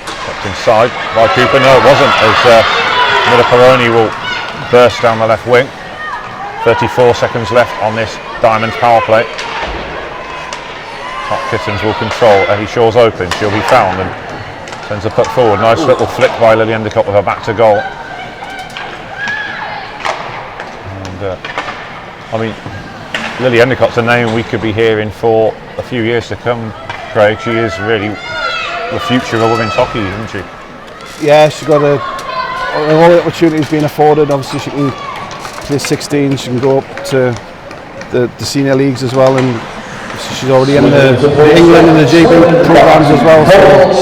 kept inside by Cooper. No, it wasn't, as Miller Peroni will burst down the left wing. 34 seconds left on this Diamonds power play. Top Kittens will control. Ellie Shaw's open. She'll be found and sends a puck forward. Nice little flick by Lily Endicott with her back to goal. And I mean, Lily Endicott's a name we could be hearing for a few years to come, Craig. She is really the future of women's hockey, isn't she? Yeah, she's got all the opportunities being afforded. Obviously, she can play 16. She can go up to the senior leagues as well, and she's already in the England and the GB programs as well.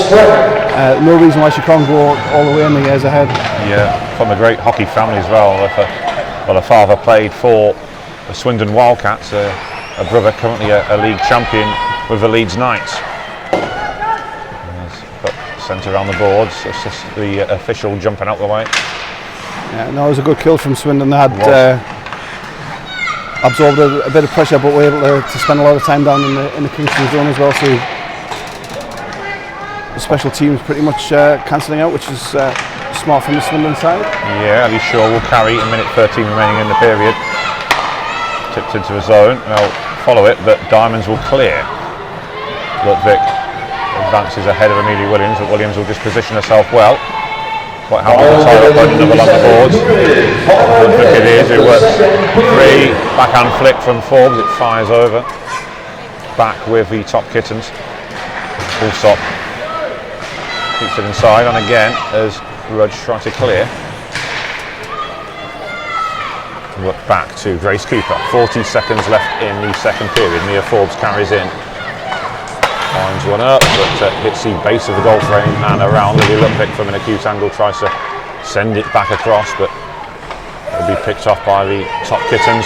So no reason why she can't go all the way in the years ahead. Yeah, from a great hockey family as well. Her father played for the Swindon Wildcats. Her brother currently a league champion with the Leeds Knights. Sent around the boards, assist the official jumping out the way. Yeah, no, it was a good kill from Swindon. They had absorbed a bit of pressure, but were able to spend a lot of time down in the Kingston zone as well. So the special teams pretty much cancelling out, which is smart from the Swindon side. Yeah, Ellie Shaw will carry a minute 13 remaining in the period. Tipped into a zone. They'll follow it, but Diamonds will clear. Lutwick advances ahead of Amelia Williams, but Williams will just position herself well. Quite happy to tie up on double on the boards. Lutwick it is, who works free, backhand flick from Forbes, it fires over. Back with the Top Kittens. Full stop. Keeps it inside, and again, as Rudge tries to clear. Look back to Grace Cooper. 40 seconds left in the second period. Mia Forbes carries in. Lines one up, but hits the base of the goal frame and around. Lily Lutwick from an acute angle tries to send it back across, but it'll be picked off by the Top Kittens.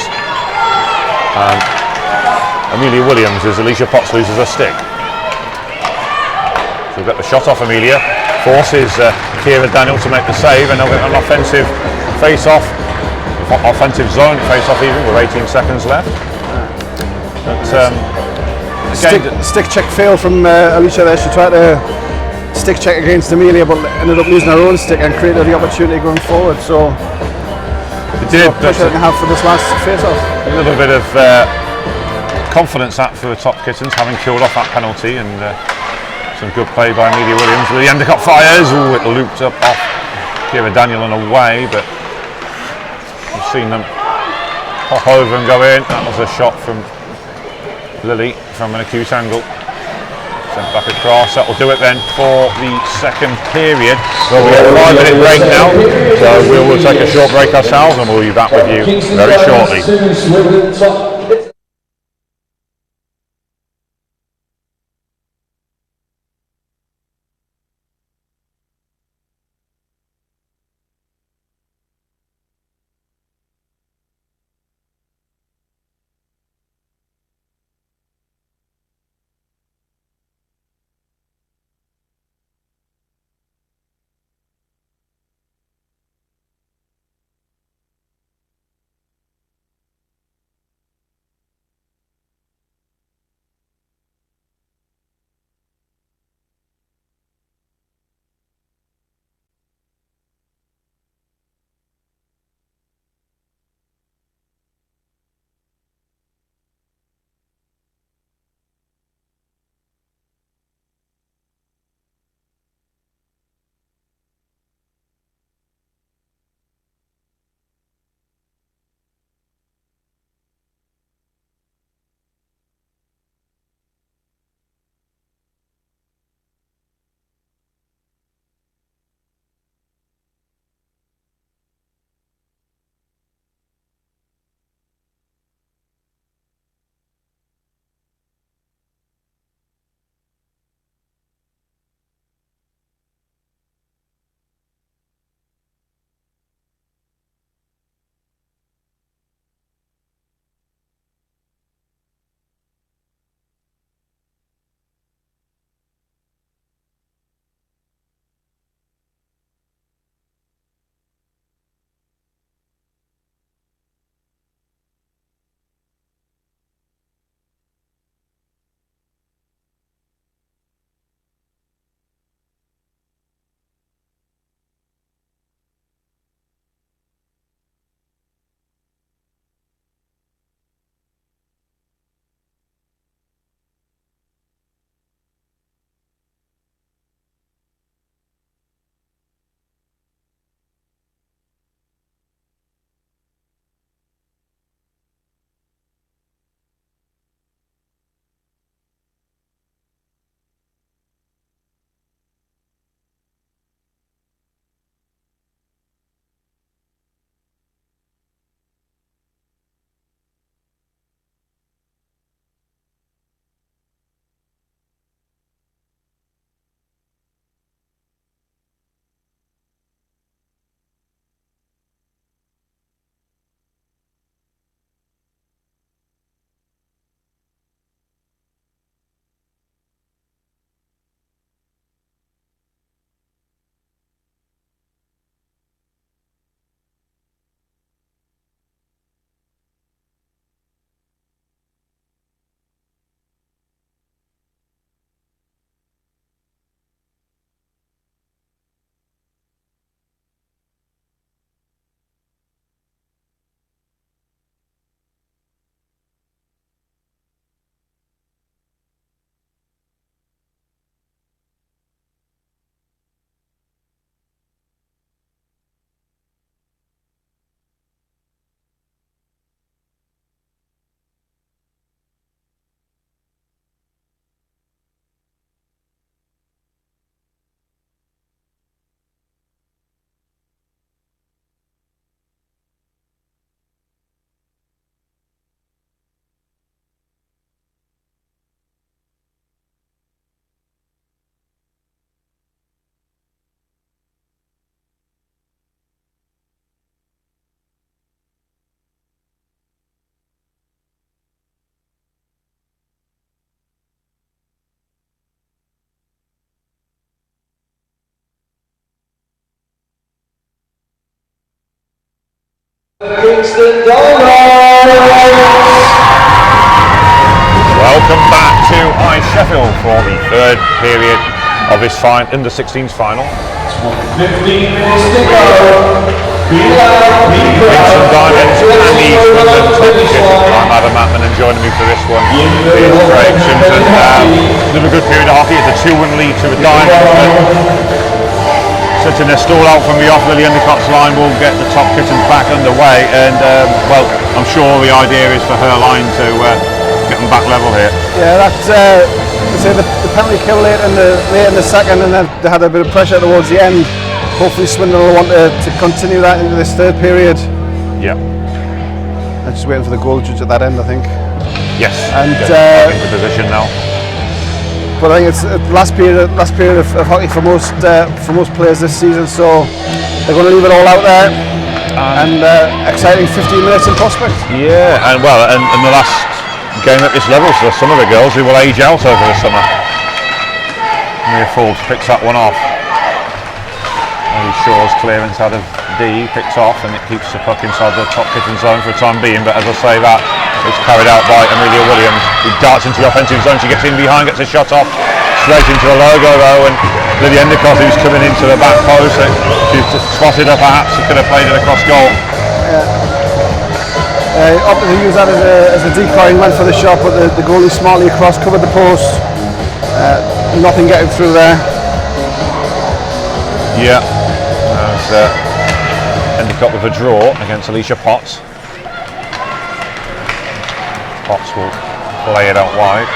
And Amelia Williams, as Alicia Potts loses her stick. She'll get the shot off Amelia. Forces Kira Daniel to make the save, and they'll get an offensive face-off. Offensive zone face-off even with 18 seconds left. But, stick check fail from Alicia there. She tried to stick check against Amelia, but ended up losing her own stick and created the opportunity going forward. So it did. Pressure to have for this last face-off. A little bit of confidence that for the Top Kittens, having killed off that penalty, and some good play by Amelia Williams. The Endicott fires. Ooh, it looped up off Kira Daniel and away, but we've seen them hop over and go in. That was a shot from Lily from an acute angle. Sent back across. That will do it then for the second period. Well, we have a 5-minute break now, so we will take a short break ourselves and we'll be back with you very shortly. Kingston Dollars! Welcome back to Sheffield for the third period of this under-16s final. 15 minutes to go. Kingston Diamonds and the Swindon Championship. I'm Adam Atman and joining me for this one is Craig Simpson. Another good period of hockey. It's a 2-1 lead to the Diamonds. Setting their stall out from the off Lily Endicott's line will get the top kittens back underway, and well, I'm sure the idea is for her line to get them back level here. Yeah, say the penalty kill late in the second, and then they had a bit of pressure towards the end. Hopefully Swindon will want to continue that into this third period. Yeah. I'm just waiting for the goal judge at that end, I think. Yes. And into position now. But I think it's the last period of hockey for most players this season, so they're going to leave it all out there. And exciting 15 minutes in prospect. Yeah, and the last game at this level, so some of the girls who will age out over the summer. Mia Forbes picks that one off. Shaw's clearance out of D picks off, and it keeps the puck inside the top kitten zone for the time being, but as I say, that it's carried out by Amelia Williams, who darts into the offensive zone. She gets in behind, gets a shot off straight into the logo though, and Lily Endicott, who's coming into the back post, she's just spotted her perhaps, she could have played it across goal. Opted to use that as a decoy and went for the shot, but the goalie smartly across, covered the post. Nothing getting through there. Yeah, Endicott with a draw against Alicia Potts. Potts will play it out wide.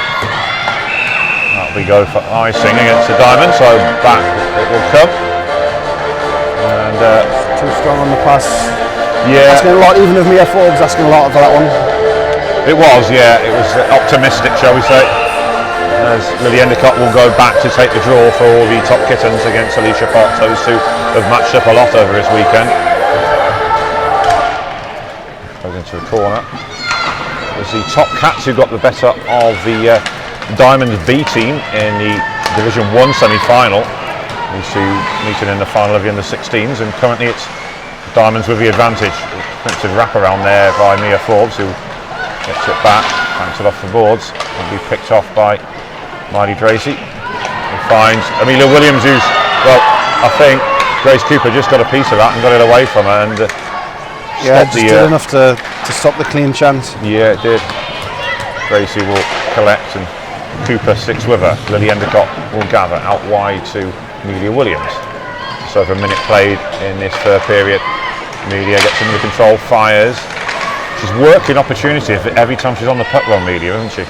That'll be go for icing against the diamond, so back it will come. And too strong on the pass. Yeah, asking a lot. Even if Mia Forbes asking a lot for that one. It was, yeah. It was optimistic, shall we say? As Lily Endicott will go back to take the draw for all the top kittens against Alicia Potts. Those two have matched up a lot over this weekend. Goes into the corner. It's the top cats who got the better of the Diamonds B team in the Division 1 semi-final. These two meeting in the final of the under-16s, and currently it's Diamonds with the advantage. Defensive wraparound there by Mia Forbes, who gets it back, banks it off the boards, will be picked off by Miley Tracy. And finds Amelia Williams, who's, well, I think Grace Cooper just got a piece of that and got it away from her, and did enough to stop the clean chance. Yeah, it did. Tracy will collect, and Cooper sticks with her. Lily Endicott will gather out wide to Amelia Williams. So for a minute played in this third period, Amelia gets into control, fires. She's working opportunity every time she's on the puck run, Amelia, isn't she?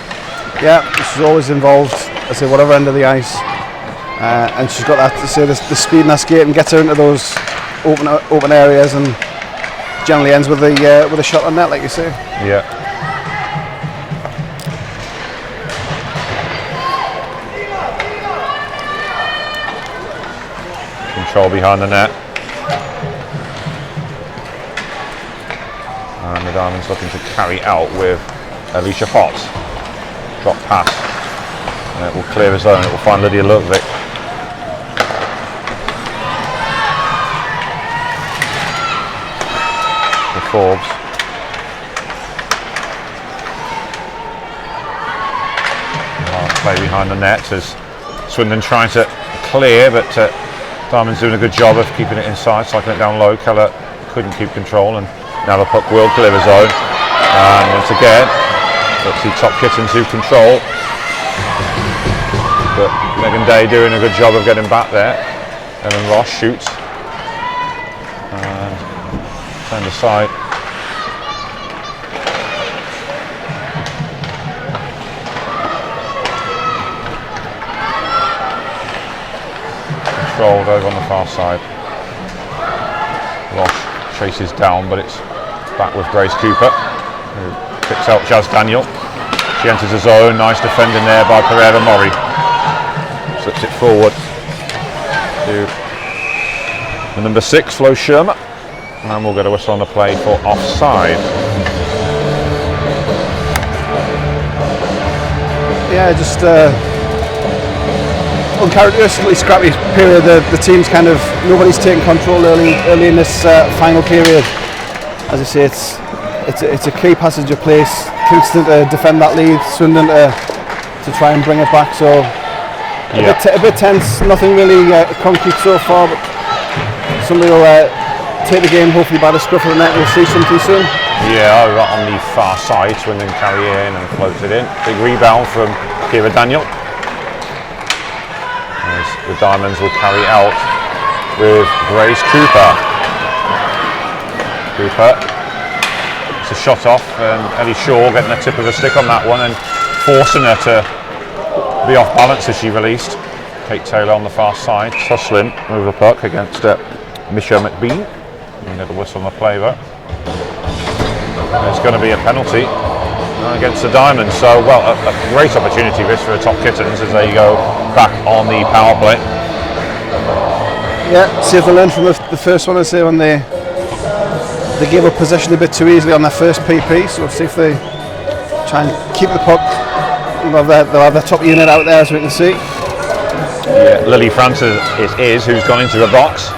Yeah, she's always involved, I say, whatever end of the ice. And she's got that, to say, the speed in her skate and gets her into those open areas, and generally ends with a shot on net, like you say. Yeah. Control behind the net. And the Diamonds looking to carry out with Alicia Potts. Drop pass. And it will clear the zone. It will find Lydia Ludwig. The Forbes. Play behind the net as Swindon trying to clear, but Diamond's doing a good job of keeping it inside, cycling it down low. Keller couldn't keep control, and now the puck will clear the zone. And once again, let's see top kittens who control. But Megan Day doing a good job of getting back there. Ellen Ross shoots. And turned aside. Controlled over on the far side. Ross chases down, but it's back with Grace Cooper, who picks out Jazz Daniel. She enters the zone, nice defending there by Pereira Mori. Slips it forward to the number 6, Flo Shermer, and we'll get a whistle on the play for offside. Yeah, just uncharacteristically scrappy period. The team's kind of, nobody's taking control early in this final period. As I say, it's a key passage of place. Kingston to defend that lead, Swindon to try and bring it back. So a bit tense. Nothing really concrete so far, but somebody will take the game hopefully by the scruff of the neck. We'll see something soon. Yeah, right on the far side, Swindon carry in and floats it in. Big rebound from Kira Daniel. As the Diamonds will carry out with Grace Cooper. It's a shot off, and Ellie Shaw getting a tip of a stick on that one and forcing her to be off balance as she released. Kate Taylor on the far side, tussling over the puck against Misha McBean. You know the whistle on the play there. There's going to be a penalty against the Diamonds. So, well, a great opportunity this for the Top Kittens as they go back on the power play. Yeah, see if they learn from the first one. I say when they gave up possession a bit too easily on their first PP. So we'll see if they try and keep the puck. They'll have their top unit out there, as we can see. Yeah, Lily Francis is who's gone into the box.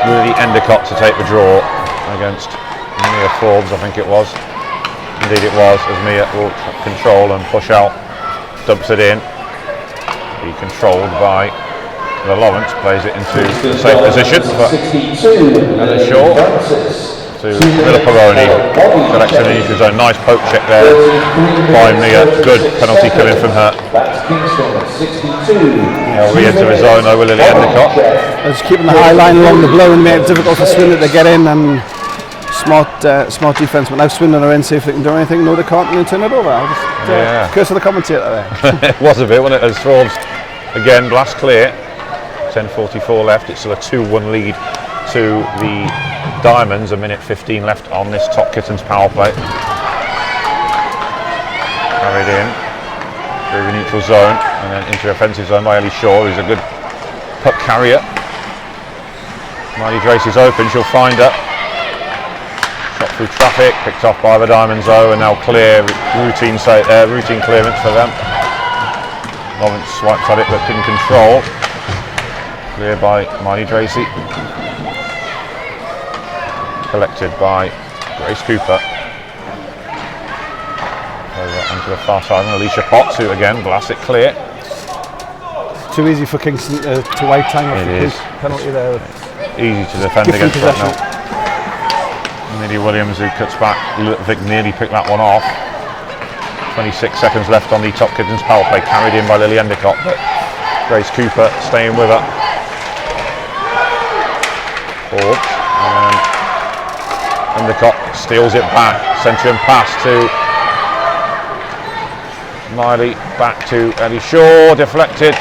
Lily Endicott to take the draw against Mia Forbes, I think it was. Indeed it was, as Mia will control and push out, dumps it in. Be controlled by Lawrence, plays it into the same position, but Ellen Shaw to Miller Peroni, collects it into his own. Nice poke check there by Mia, good penalty coming from her. Now re-enter his zone over Lily Endicott. Just keeping the high line along the blow and make it difficult for Swindon to get in, and smart defence. But now Swindon are in, see if they can do anything. No, they can't, and then turn it over. I'll just curse of the commentator there. It was a bit, wasn't it? As Forbes again blast clear. 10:44 left. It's still a 2-1 lead to the Diamonds. A minute 15 left on this Top Kittens power play. Carried in through the neutral zone and then into the offensive zone by Ellie Shaw, who's a good puck carrier. Miley Drace is open. She'll find her. Shot through traffic, picked off by the Diamonds though, and now clear. Routine clearance for them. Lawrence swipes at it but couldn't control. Clear by Miley Dracy. Collected by Grace Cooper. Over onto the far side, and Alicia Potts, who again blasts it clear. Too easy for Kingston to wipe time off the penalty there. Easy to defend against right now. Millie Williams, who cuts back. Vic nearly picked that one off. 26 seconds left on the Top Kittens power play, carried in by Lily Endicott, but Grace Cooper staying with her. Forbes, and Endicott steals it back, centering pass to Miley, back to Ellie Shaw, deflected,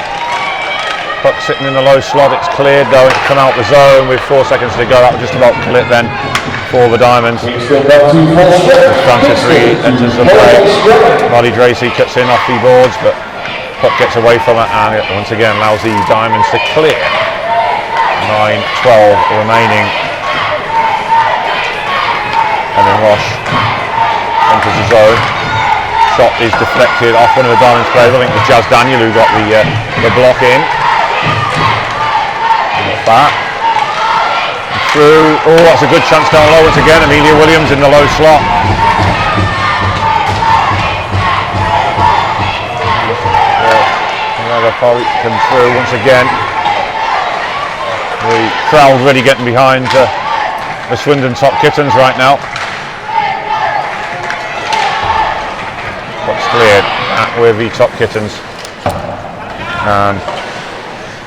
puck sitting in the low slot, it's cleared though, it's come out the zone with 4 seconds to go. That was just about kill it then for the Diamonds. Francis Reed enters the play, Miley Dracy cuts in off the boards, but puck gets away from it and it once again allows the Diamonds to clear. 9:12 remaining, and then Roche enters the zone. Shot is deflected off one of the Diamonds players. I think it was Jazz Daniel who got the block in. Back through. Oh, that's a good chance down low once again. Amelia Williams in the low slot. Another probably come through once again. The crowd really getting behind the Swindon Top Kittens right now. Puck's cleared with the Top Kittens and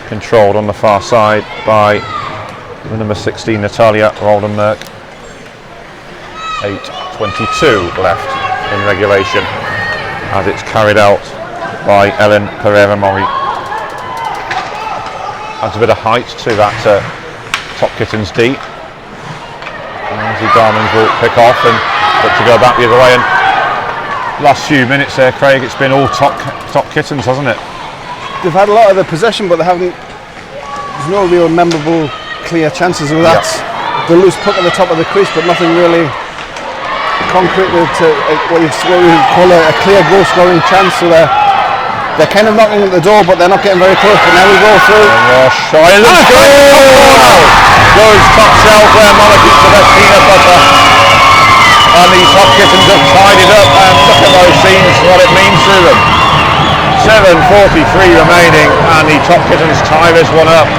controlled on the far side by the number 16 Natalia Roldenmerk. 8:22 left in regulation as it's carried out by Ellen Pereira-Mori. Adds a bit of height to that Top Kittens D. And the Diamonds will pick off and look to go back the other way. And last few minutes there, Craig, it's been all Top Kittens, hasn't it? They've had a lot of the possession, but there's no real memorable clear chances of that. Yeah. The loose puck at the top of the crease, but nothing really concrete to what you call a clear goal scoring chance. So they're kind of knocking at the door, but they're not getting very close. But now we go through. Goes top shelf where Monica to the peanut butter. And the Top Kittens have tied it up, and look at those scenes, what it means to them. 7:43 remaining, and the Top Kittens tie this one up.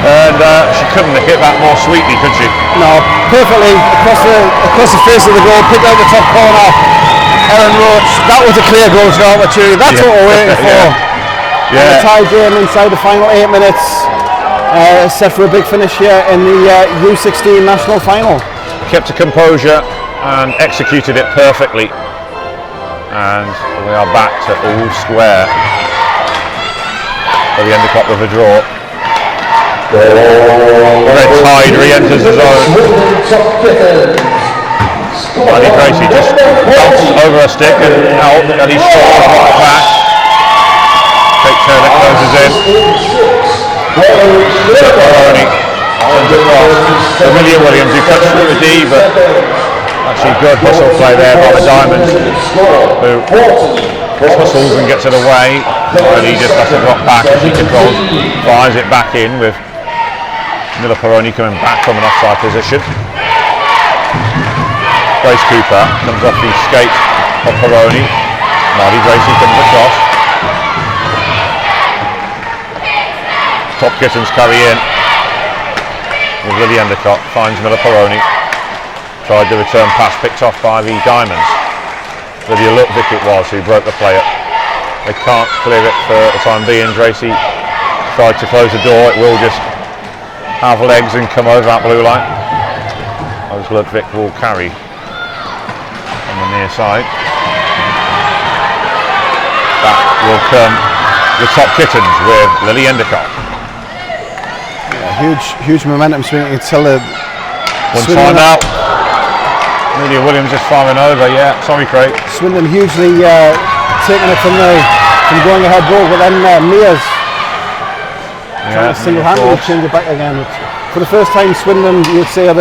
And she couldn't have hit that more sweetly, could she? No, perfectly across the face of the goal, picked out the top corner. Ellen Roach, that was a clear goal score opportunity. That's what we're waiting for. Yeah. And a tie game inside the final 8 minutes. Set for a big finish here in the U16 national final. Kept a composure and executed it perfectly. and we are back to all square. At the end of the clock with a draw. Red Tide re-enters the zone. Andy Tracy just bounced over a stick and out, and he's short back. Take care that closes in. Maroney sends across. Amelia Williams, who cuts through the D, but actually good hustle play there by the Diamonds, who hustles and gets it away. He just has to drop back as she controls, fires it back in with Miller Peroni coming back from an offside position. Grace Cooper comes off the skate of Peroni. Marty Gracie comes across. Top Kittens carry in with Lily Endicott, finds Miller Peroni. Tried the return pass, picked off by the Diamonds. Lydia Lutvick it was who broke the play up. They can't clear it for the time being. Gracie tried to close the door, it will just have legs and come over that blue line. As Lutvick will carry on the near side. Back will come the Top Kittens with Lily Endicott. Huge momentum swing until the one time out. Amelia Williams just firing over. Yeah, sorry Craig. Swindon hugely taking it from going ahead goal, but then Mia's trying to single-handedly change it back again. For the first time, Swindon, you'd say, are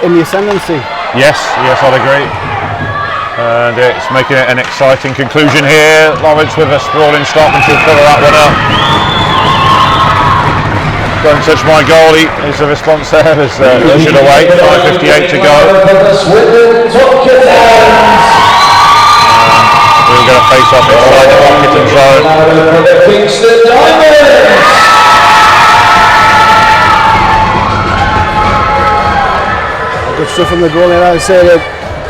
in the ascendancy. Yes, I'd agree. And it's making it an exciting conclusion here. Lawrence with a sprawling stop, and she'll follow that one up. Don't touch my goalie is the response there as ushered away. 5:58 to go. We're going to face off inside the Top Kitten zone. Kingston Diamonds. Good stuff from the goalie. I'd say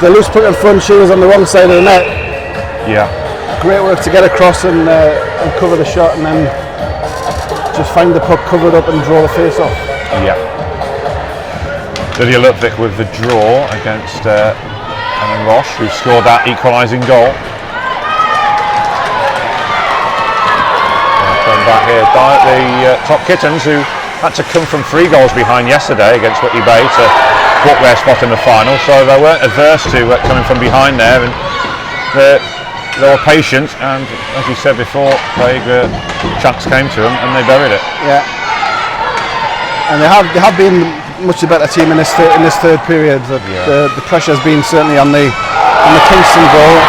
the loose puck in front, she was on the wrong side of the net. Yeah. Great work to get across and cover the shot, and then just find the puck covered up and draw the face off. Yeah. Lydia Lutvick with the draw against Ellen Roche, who scored that equalising goal. Come back here, the Top Kittens, who had to come from 3 goals behind yesterday against Whitley Bay to book their spot in the final, so they weren't averse to coming from behind there, and they were patient, and as you said before, Craig, chance came to them and they buried it. Yeah, and they have been much a better team in this third period. The pressure has been certainly on the Kingston goal.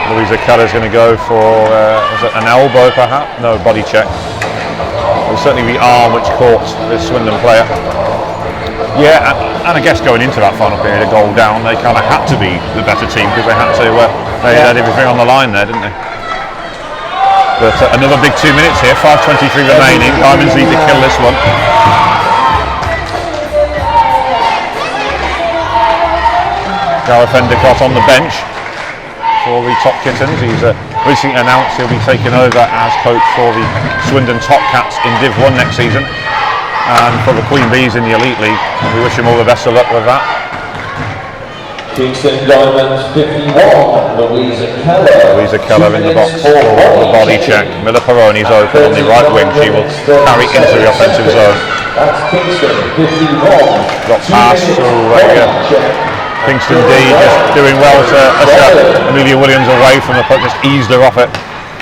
Louisa Keller's going to go for was it an elbow perhaps? No, body check. It was certainly the arm which caught this Swindon player. Yeah, and I guess going into that final period, a goal down, they kind of had to be the better team because they had to. They had everything on the line there, didn't they? But another big 2 minutes here, 5:23 remaining. Diamonds need to kill this one. Gareth Endicott on the bench for the Top Kittens. He's recently announced he'll be taking over as coach for the Swindon Top Cats in Div 1 next season, and for the Queen Bees in the Elite League. And we wish him all the best of luck with that. Kingston Diamonds 51, Louisa Keller in the box for the body check. Miller Peroni's open on the right wing. She will carry into the offensive zone. That's Kingston 51. Got past to Kingston D, just doing well to usher Amelia Williams away from the puck, just eased her off it.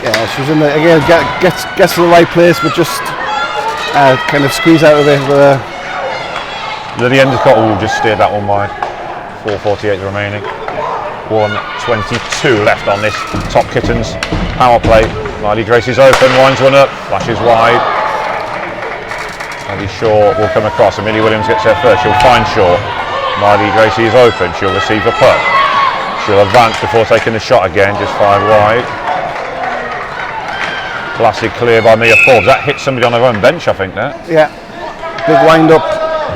Yeah, she was in the, again, gets to the right place, but just kind of squeeze out of it. Lily Endicott will just steer that one wide. 4:48 remaining. 1:22 left on this Top Kittens power play. Miley Gracie's open, winds one up, flashes wide. Abby Shaw will come across. Amelia Williams gets there first. She'll find Shaw. Miley Gracie is open. She'll receive the puck. She'll advance before taking the shot again, just 5 wide. Classic clear by Mia Forbes. That hit somebody on their own bench, I think, there. Yeah, big wind up.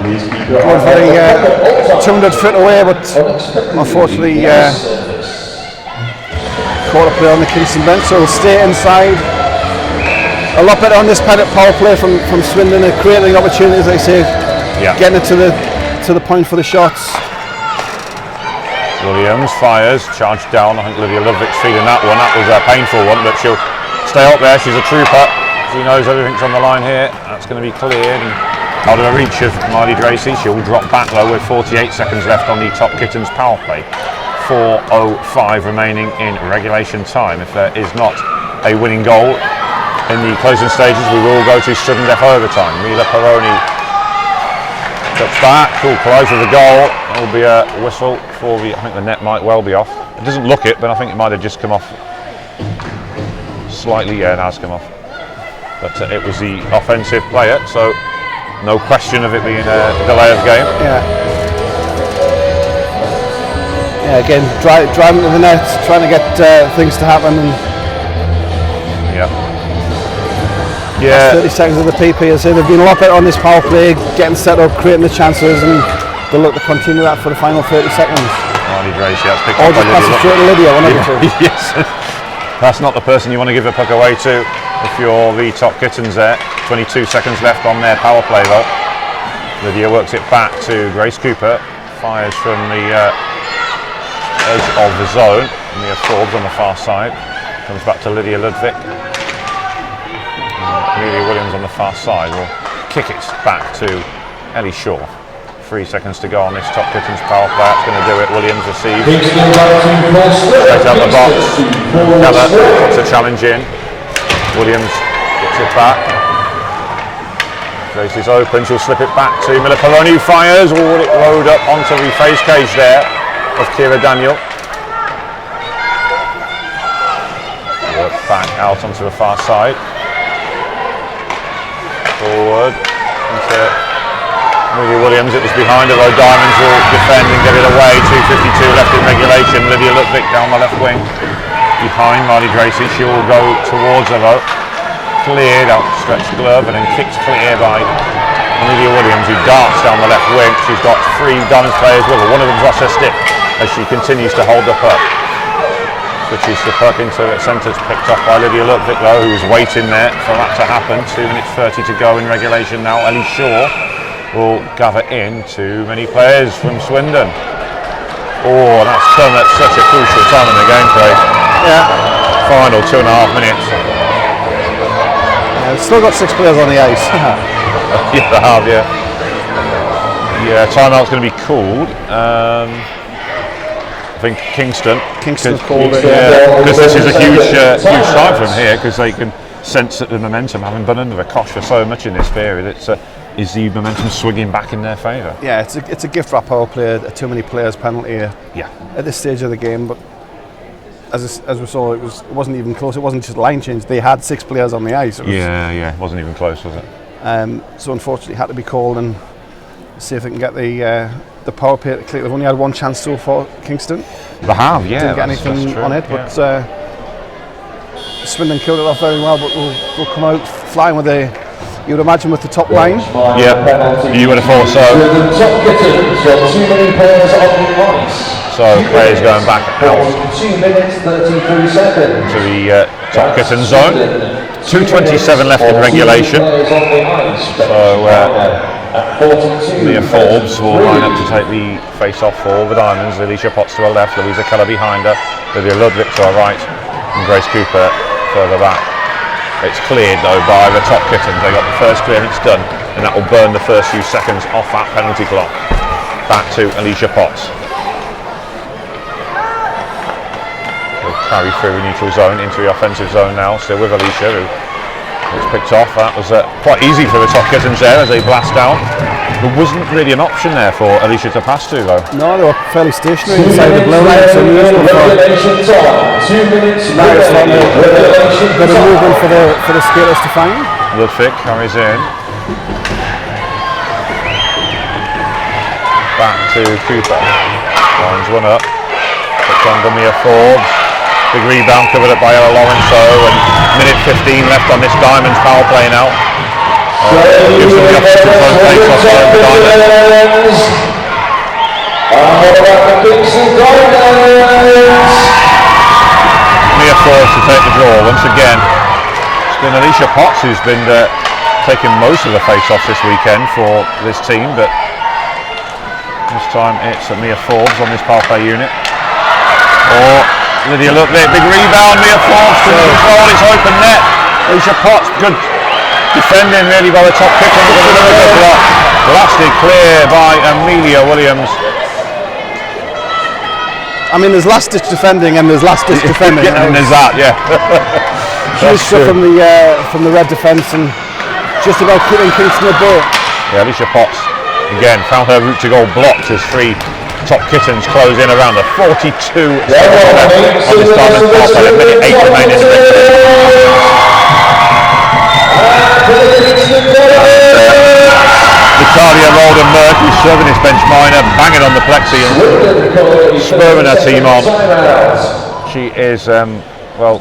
Going very 200 foot away, but unfortunately caught a player on the Kingston bench, so we'll stay inside. A lot better on this power play from Swindon, creating opportunities, like I say, getting it to the point for the shots. Williams fires, charged down. I think Lydia Ludwig's feeling that one. That was a painful one, but she'll stay up there. She's a trooper. She knows everything's on the line here. That's going to be cleared and out of the reach of Marley Dracy. She'll drop back though with 48 seconds left on the Top Kittens power play. 4:05 remaining in regulation time. If there is not a winning goal in the closing stages, we will go to sudden death overtime. Mila Peroni cuts back, cool, collides with the goal. There will be a whistle for the, I think the net might well be off. It doesn't look it, but I think it might have just come off slightly. Yeah, it has come off. But it was the offensive player, so no question of it being a delay of game. Yeah, again, driving to the net, trying to get things to happen. And yeah. 30 seconds of the PP. As I say, they've been a lot better on this power play, getting set up, creating the chances, and they'll look to continue that for the final 30 seconds. Marley Dracy, that's picked Or up by just pass it straight to Lydia, one of the two. Yes, that's not the person you want to give the puck away to if you're the Top Kittens there. 22 seconds left on their power play though. Lydia works it back to Grace Cooper, fires from the edge of the zone. Mia Forbes on the far side, comes back to Lydia Ludwig. Amelia Williams on the far side will kick it back to Ellie Shaw. 3 seconds to go on this Top Kittens power play. That's going to do it. Williams receives straight out the box. Keller puts a challenge in. Williams gets it back. Tracy's open. She'll slip it back to Miller Peroni, who fires. Will it load up onto the face cage there of Kira Daniel. Work back out onto the far side. Forward into Amelia Williams. It was behind her though. Diamonds will defend and get it away. 2:52 left in regulation. Lydia Ludwig down the left wing behind Marley Dracy. She will go towards her though. Cleared out, stretched glove, and then kicked clear by Amelia Williams, who darts down the left wing. She's got 3 Diamonds players with her. One of them's lost her stick as she continues to hold the puck. Switches the puck into it. Centre's picked off by Lydia Ludwig though, who's waiting there for that to happen. 2 minutes 30 to go in regulation now. Ellie Shaw will gather in too many players from Swindon. Oh, that's come at such a crucial time in the game, Craig. Yeah. Final 2.5 minutes. They've still got 6 players on the ice. Yeah, they have, yeah. Yeah, timeout's going to be called. I think Kingston's called it. Yeah, because this is a huge time for them here, because they can sense that the momentum, having been under the cosh for so much in this period, is the momentum swinging back in their favour. Yeah, it's a gift wrap power play, a too many players penalty Yeah. at this stage of the game, but as we saw, it wasn't even close. It wasn't just line change. They had 6 players on the ice. It wasn't even close, was it? So unfortunately, it had to be called, and see if they can get the power play to clear. They've only had 1 chance so far, Kingston. They have, yeah. Didn't get anything on it, but Swindon killed it off very well. But we'll come out flying with you would imagine, with the top line. Yeah, you would have thought so. The Top Kittens got too many players on the ice. So players going back out 2 minutes 33 seconds to the Top Kittens zone. 2:27 left in regulation. So Mia Forbes will line up to take the face-off for the Diamonds. Alicia Potts to her left, Louisa Keller behind her, Lydia Ludwig to her right, and Grace Cooper further back. It's cleared though by the Top Kittens. They got the first clearance done, and that will burn the first few seconds off that penalty clock. Back to Alicia Potts. Will carry through the neutral zone into the offensive zone now, still with Alicia, who was picked off. That was quite easy for the Top Kittens there as they blast down. There wasn't really an option there for Alicia to pass to though. No, they were fairly stationary inside the blue line, so regulation time. 2 minutes now it's not a bit of movement for the skaters to find. Ludwig carries in. Back to Cooper. Lines one up. Puts on Mia Forbes. Big rebound covered up by Ella Lawrenso, and minute 15 left on this Diamonds power play now. Gives them the opportunity to throw place off the Diamonds. What about the Kingston Diamonds? Mia Forbes to take the draw once again. It's been Alicia Potts who's been taking most of the face-offs this weekend for this team, but this time it's Mia Forbes on this power play unit. Oh, Lydia looked there, big rebound, Mia Forbes to control, it's open net. Alicia Potts, good defending really by the top kicker. Another good block. Blasted clear by Amelia Williams. I mean, there's last ditch defending and there's last ditch defending. Yeah, and there's that, yeah. Huge stuff from the red defence and just about keeping Kingston at bay. Yeah, Alicia Potts again found her route to goal blocked as three top kittens close in around the 42 seconds left on this Diamond half and a minute 8 remaining in Natalia Roldan Murphy serving his bench minor, banging on the plexi and spurring her team on. She is well,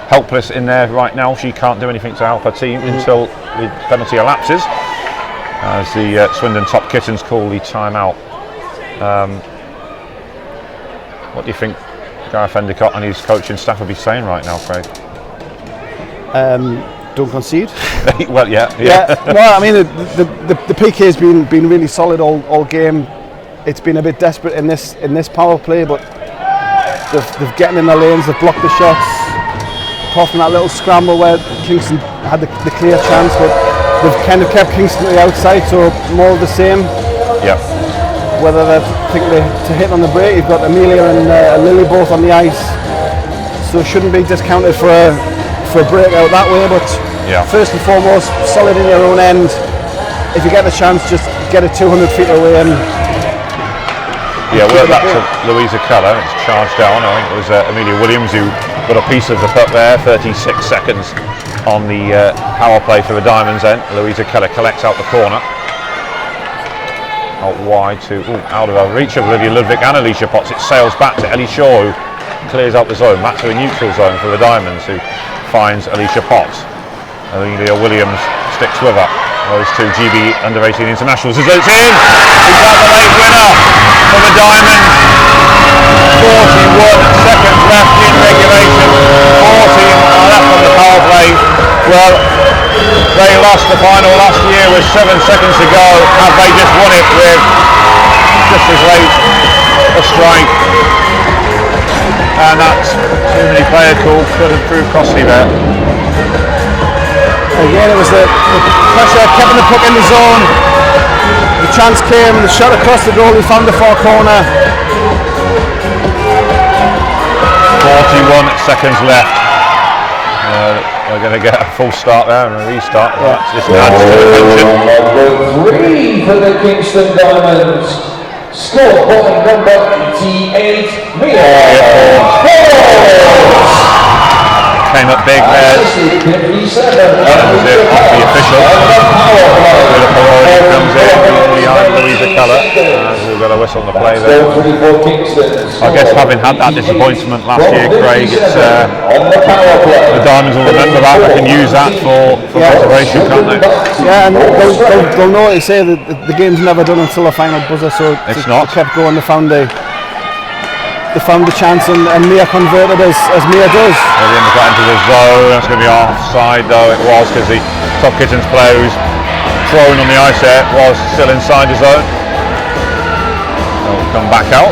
helpless in there right now. She can't do anything to help her team until the penalty elapses, as the Swindon top kittens call the timeout. What do you think Gareth Endicott and his coaching staff would be saying right now, Craig? Don't concede. Well, yeah. Well, I mean, the PK's been really solid all game. It's been a bit desperate in this power play, but they've getting in the lanes, they've blocked the shots. Apart from that little scramble where Kingston had the clear chance, but they've kind of kept Kingston to the outside, so more of the same. Yeah. Whether they're thinking to hit on the break, you've got Amelia and Lily both on the ice, so it shouldn't be discounted for a breakout that way. But first and foremost, solid in your own end. If you get the chance, just get it 200 feet away and work that to Louisa Keller. It's charged down. I think it was Amelia Williams who got a piece of the puck there. 36 seconds on the power play for the Diamonds end. Louisa Keller collects out the corner. Out wide to, out of our reach of Olivia Ludwig and Alicia Potts. It sails back to Ellie Shaw, who clears out the zone, back to a neutral zone for the Diamonds, who finds Alicia Potts. Amelia Williams sticks with her. Those two GB under-18 internationals. As it's in, we've got the late winner for the Diamonds. 41 seconds left in regulation. 14 left on the power play. Well, they lost the final last year with 7 seconds to go. Have they just won it with just as late a strike? And that's too many player call, could have proved costly there. again, it was the pressure, keeping the puck in the zone. The chance came, the shot across the goal, he found the far corner. 41 seconds left. We're going to get a full start there and a restart. Yeah. This adds to the tension. Number 3 for the Kingston Diamonds. Score point number 88, Mia Forbes. Came up big there. That was it off the official. Philip Arroyo comes in behind Louisa Keller. We've got a whistle on the play there. I guess having had that disappointment last year, Craig, it's the Diamonds will remember that. They can use that for motivation, can't they? Yeah, and they'll know what they say, that the game's never done until the final buzzer, so it's not. They kept going, they found the chance, and Mia converted as Mia does. Well, the end got into the zone. That's going to be offside, though it was, because the Top Kittens player who's thrown on the ice there was still inside the zone. They'll come back out.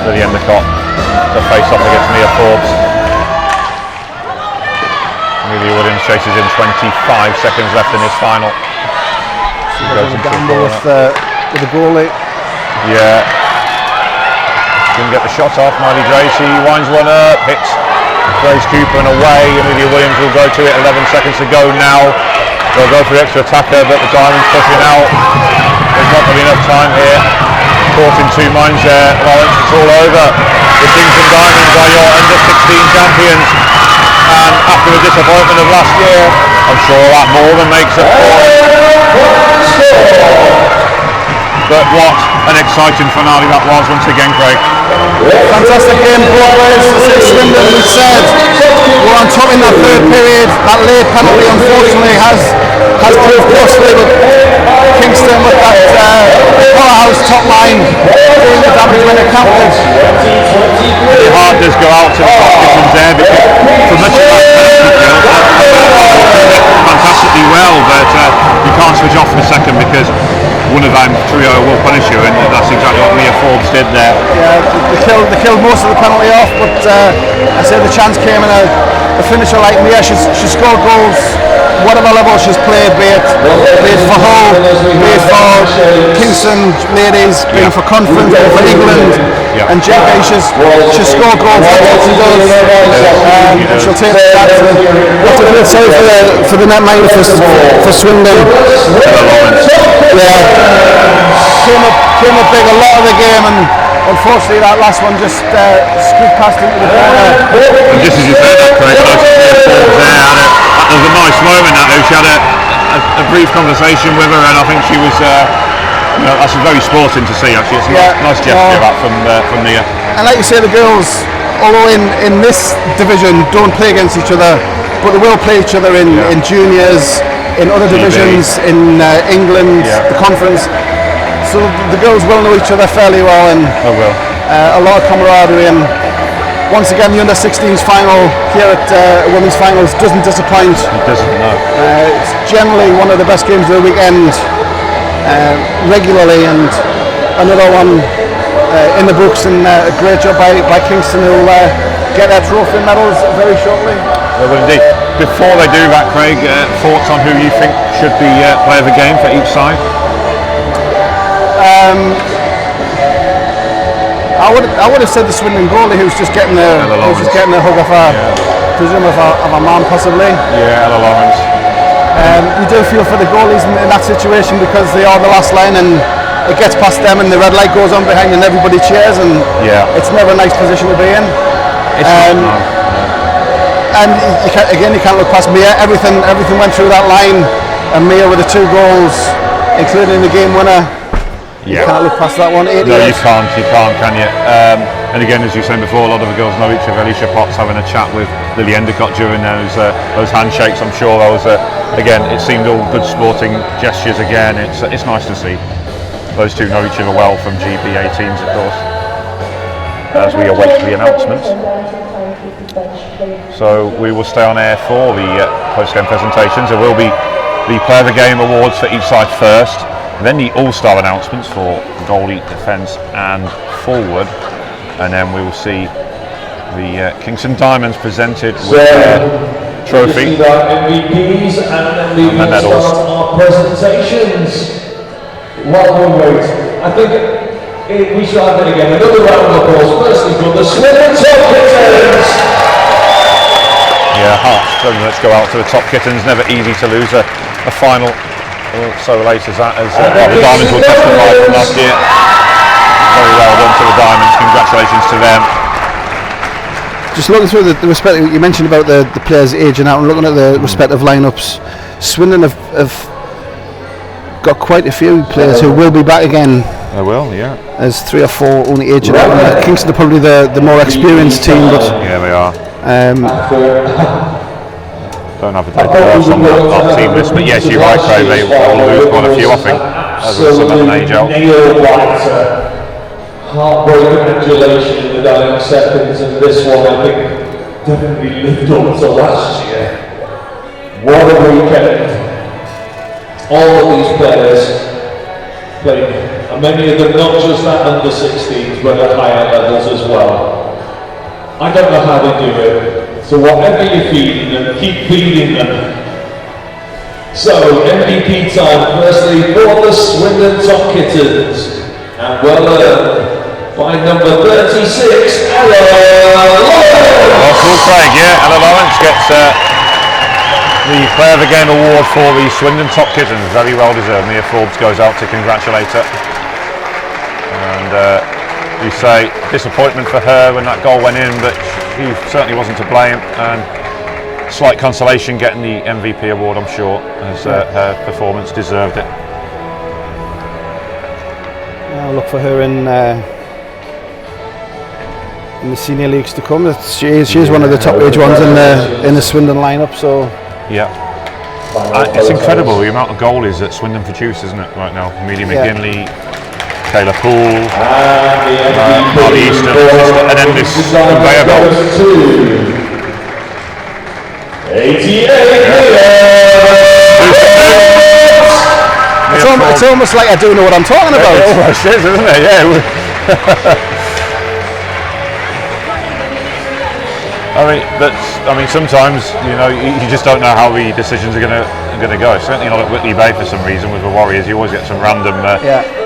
Lily Endicott to face off against Mia Forbes. Amelia Williams chases in, 25 seconds left in this final. She goes into gamble with the goalie. Yeah. Didn't get the shot off. Miley Tracy winds one up, hits Grace Cooper and away. Amelia Williams will go to it. 11 seconds to go now. They'll go for the extra attacker, but the Diamonds pushing out. There's not going to be enough time here. Caught in two minds there. Lawrence, it's all over. The Kingston Diamonds are your under-16 champions. And after the disappointment of last year, I'm sure that more than makes up for it. But what an exciting finale that was once again, Craig. Fantastic game both ways. Swindon, we said, were on top in that third period. That late penalty unfortunately has proved costly, but Kingston with that powerhouse top line doing the damage when it counted. Your heart does go out to the Top Kittens there, because for much of that penalty kill, fantastic switch off for a second because one of them trio will punish you, and that's exactly what Mia Forbes did there. Yeah, they killed most of the penalty off, but I say the chance came in a finisher like Mia. She's scored goals whatever level she's played, be it for Hull, be it for Kingston ladies, be it for Conference, be it for England, and JP, she's scored goals. That's what she does. And she'll take that. What's a bit sorry for the netminder for Swindon. Yeah, came up big a lot of the game, and unfortunately that last one just scooped past into the corner. And just as you said that, Craig, there was a nice moment that she had a brief conversation with her, and I think she was that's very sporting to see actually. It's a nice gesture that from Mia. And like you say, the girls, although in this division don't play against each other, but they will play each other in juniors, in other divisions, in England, the conference. So the girls will know each other fairly well, and a lot of camaraderie. And once again, the under-16s final here at women's finals doesn't disappoint. It doesn't, no. It's generally one of the best games of the weekend, regularly, and another one in the books, and a great job by Kingston, who will get their trophy medals very shortly. Well, indeed. Before they do that, Craig, thoughts on who you think should be player of the game for each side? I would have said the Swindon goalie, who's just getting a hug off presume of a man possibly. Yeah, Ella Lawrence. You do feel for the goalies in that situation because they are the last line, and it gets past them, and the red light goes on behind, and everybody cheers, and it's never a nice position to be in. And you can't look past Mia. Everything went through that line, and Mia with the 2 goals, including the game winner. You can't look past that one. No, you can't, can you? And again, as you were saying before, a lot of the girls know each other. Alicia Potts having a chat with Lily Endicott during those handshakes. I'm sure that was again, it seemed all good sporting gestures again. It's nice to see those two know each other well from GBA teams, of course. As we await the announcements. So we will stay on air for the post-game presentations. There will be the Player of the Game awards for each side first, then the All-Star announcements for goalie, defence and forward, and then we will see the Kingston Diamonds presented with their trophy MVPs and the medals. Our presentations. Welcome, wait. I think we should have it again. Another round of applause. Firstly from the Swindon Top Kittens. Yeah, hearts. Let's go out to the Top Kittens. Never easy to lose a final so late as that, as the Diamonds will testify from last year. Very well done to the Diamonds. Congratulations to them. Just looking through the respective, you mentioned about the players aging out, and looking at the respective lineups, Swindon have got quite a few players who will be back again. They will, yeah. There's 3 or 4 only aging out. Kingston are probably the more experienced team, but yeah, they are. Don't have a date on that team list, but yes, you're right, Craig. They will lose quite a few, I think, as some of them age out. Heartbreak and adulation in the dying seconds, and this one I think definitely lived up to last year. What a weekend! All of these players played, and many of them not just at under 16s but at higher levels as well. I don't know how they do it. So whatever you're feeding them, keep feeding them. So MVP time, firstly for the Swindon Top Kittens, and well earned by number 36, Ella Lawrence. Well, cool, Craig. Yeah, Ella Lawrence gets the Player of the Game award for the Swindon Top Kittens. Very well deserved. Mia Forbes goes out to congratulate her. And you say disappointment for her when that goal went in, but she certainly wasn't to blame, and slight consolation getting the MVP award, I'm sure, as her performance deserved it. I'll look for her in the senior leagues to come. She is one of the top age ones in the Swindon lineup. So yeah, it's incredible the amount of goalies that Swindon produce, isn't it, right now? Amelia McGinley, Kayla Poole, Marty Easton, and then this conveyor belt. 88 years. it's almost like I do know what I'm talking about. It almost is, isn't it? Yeah. I mean, sometimes you just don't know how the decisions are going to go. Certainly not at Whitley Bay for some reason with the Warriors. You always get some random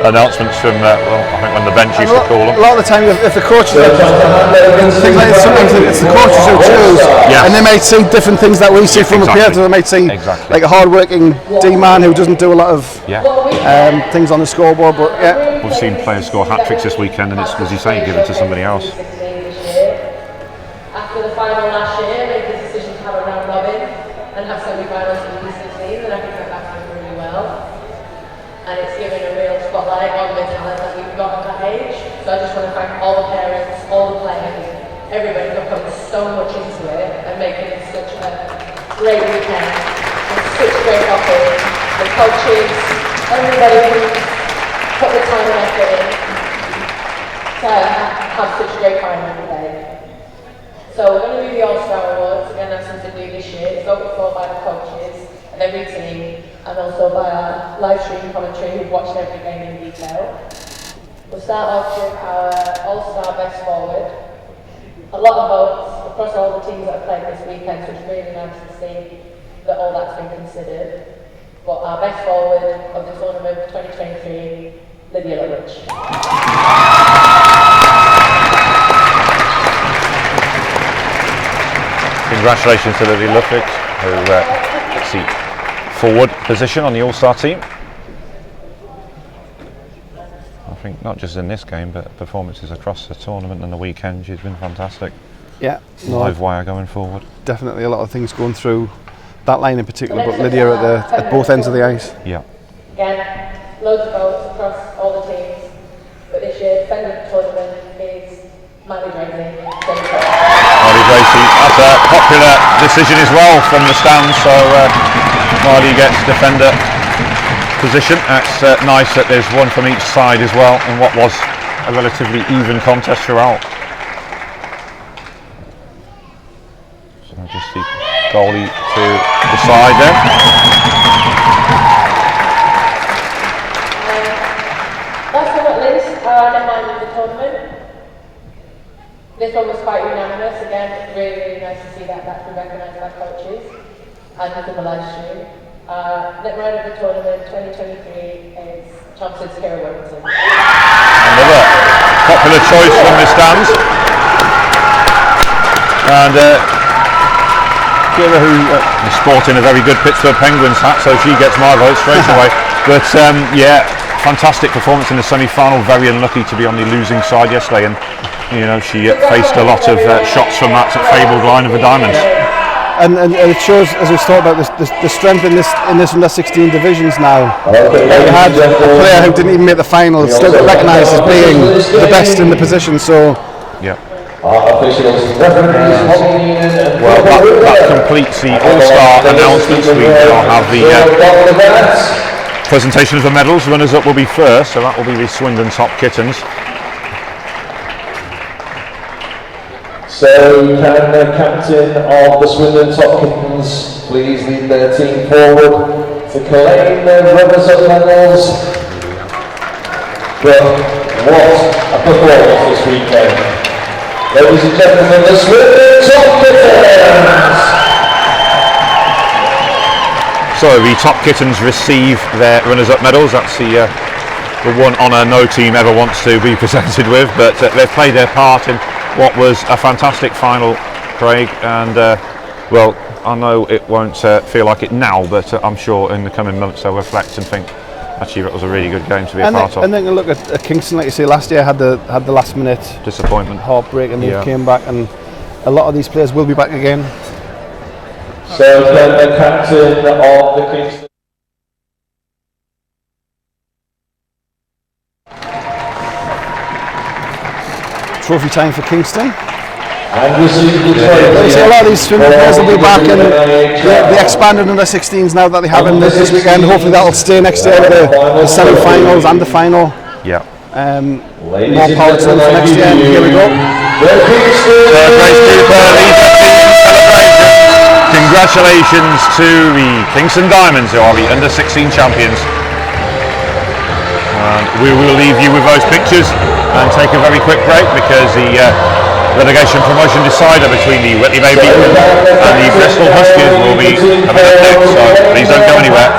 announcements from I think when the bench used to call them. A lot of the time, if the coaches, things like this, sometimes it's the coaches who choose, and they might see different things that we see from up here. So they might see like a hard-working D-man who doesn't do a lot of things on the scoreboard. But we've seen players score hat tricks this weekend, and it's, as you say, give it to somebody else. After the final last year, made the decision to have a round robin and have semi-finals in U16, and I think that's going really well. And it's given a real spotlight on the talent that we've got at that age. So I just want to thank all the parents, all the players, everybody for putting so much into it and making it such a great weekend and such great offering. The coaches, everybody who's put the time and effort in to have such a great final today. So we're going to do the All-Star Awards, again that's something new this year. It's voted for by the coaches and every team, and also by our live stream commentary who've watched every game in detail. We'll start off with our All-Star Best Forward. A lot of votes across all the teams that have played this weekend, so it's really nice to see that all that's been considered. But our Best Forward of the tournament 2023, Lydia Lutwich. Congratulations to Lily Lutwich, who gets the forward position on the All-Star team. I think not just in this game, but performances across the tournament and the weekend, she's been fantastic. Yeah, live wire going forward. Definitely a lot of things going through that line in particular, but Lydia at both ends of the ice. Yeah. Again, loads of votes across all the teams, but this year, defender of the tournament is Miley Tracy. Miley Tracy, that's a popular decision as well from the stands, so Miley gets defender position. That's nice that there's one from each side as well in what was a relatively even contest throughout. So just the goalie to the side there. Last but not least, our netline of the tournament. This one was quite unanimous. Again, really, really nice to see that that's been recognised by coaches and within the live stream. Netline of the tournament 2023 is Thompson's Kira Wilkinson. Another popular choice from the stands. And Kira, who is sporting a very good Pittsburgh Penguins hat, so she gets my vote straight away. But yeah, fantastic performance in the semi-final. Very unlucky to be on the losing side yesterday, and she faced a lot of shots from that fabled line of the Diamonds. And it shows, as we've talked about, the strength in this under 16 divisions now. You had a player who didn't even make the final, still got recognised as being the best in the position. So yeah. Well, that completes the All-Star announcements. We now have the presentation of the medals. Runners-up will be first, so that will be the Swindon Top Kittens. So can the captain of the Swindon Top Kittens please lead their team forward to claim their runners-up medals? But what a performance this weekend. Ladies and gentlemen, the Swindon Top Kittens! So the Top Kittens receive their runners-up medals. That's the one honour no team ever wants to be presented with, but they've played their part in what was a fantastic final, Craig, and well, I know it won't feel like it now, but I'm sure in the coming months they'll reflect and think, actually, that was a really good game to be a part of. And then look at Kingston, like you say, last year had the last minute disappointment, heartbreak, and they came back, and a lot of these players will be back again. So then the captain of the Kingston. Trophy time for Kingston. And receive the trophy. A lot of these Swindon players will be back, and the expanded under 16s now that they have in this weekend. Hopefully that'll stay next year with the semi-finals and the final. Yeah. More power to them for next year. Here we go. Congratulations to the Kingston Diamonds, who are the under 16 champions. We will leave you with those pictures and take a very quick break because the relegation promotion decider between the Whitley Bay Beacon and the Bristol Huskies will be coming up next, so please don't go anywhere.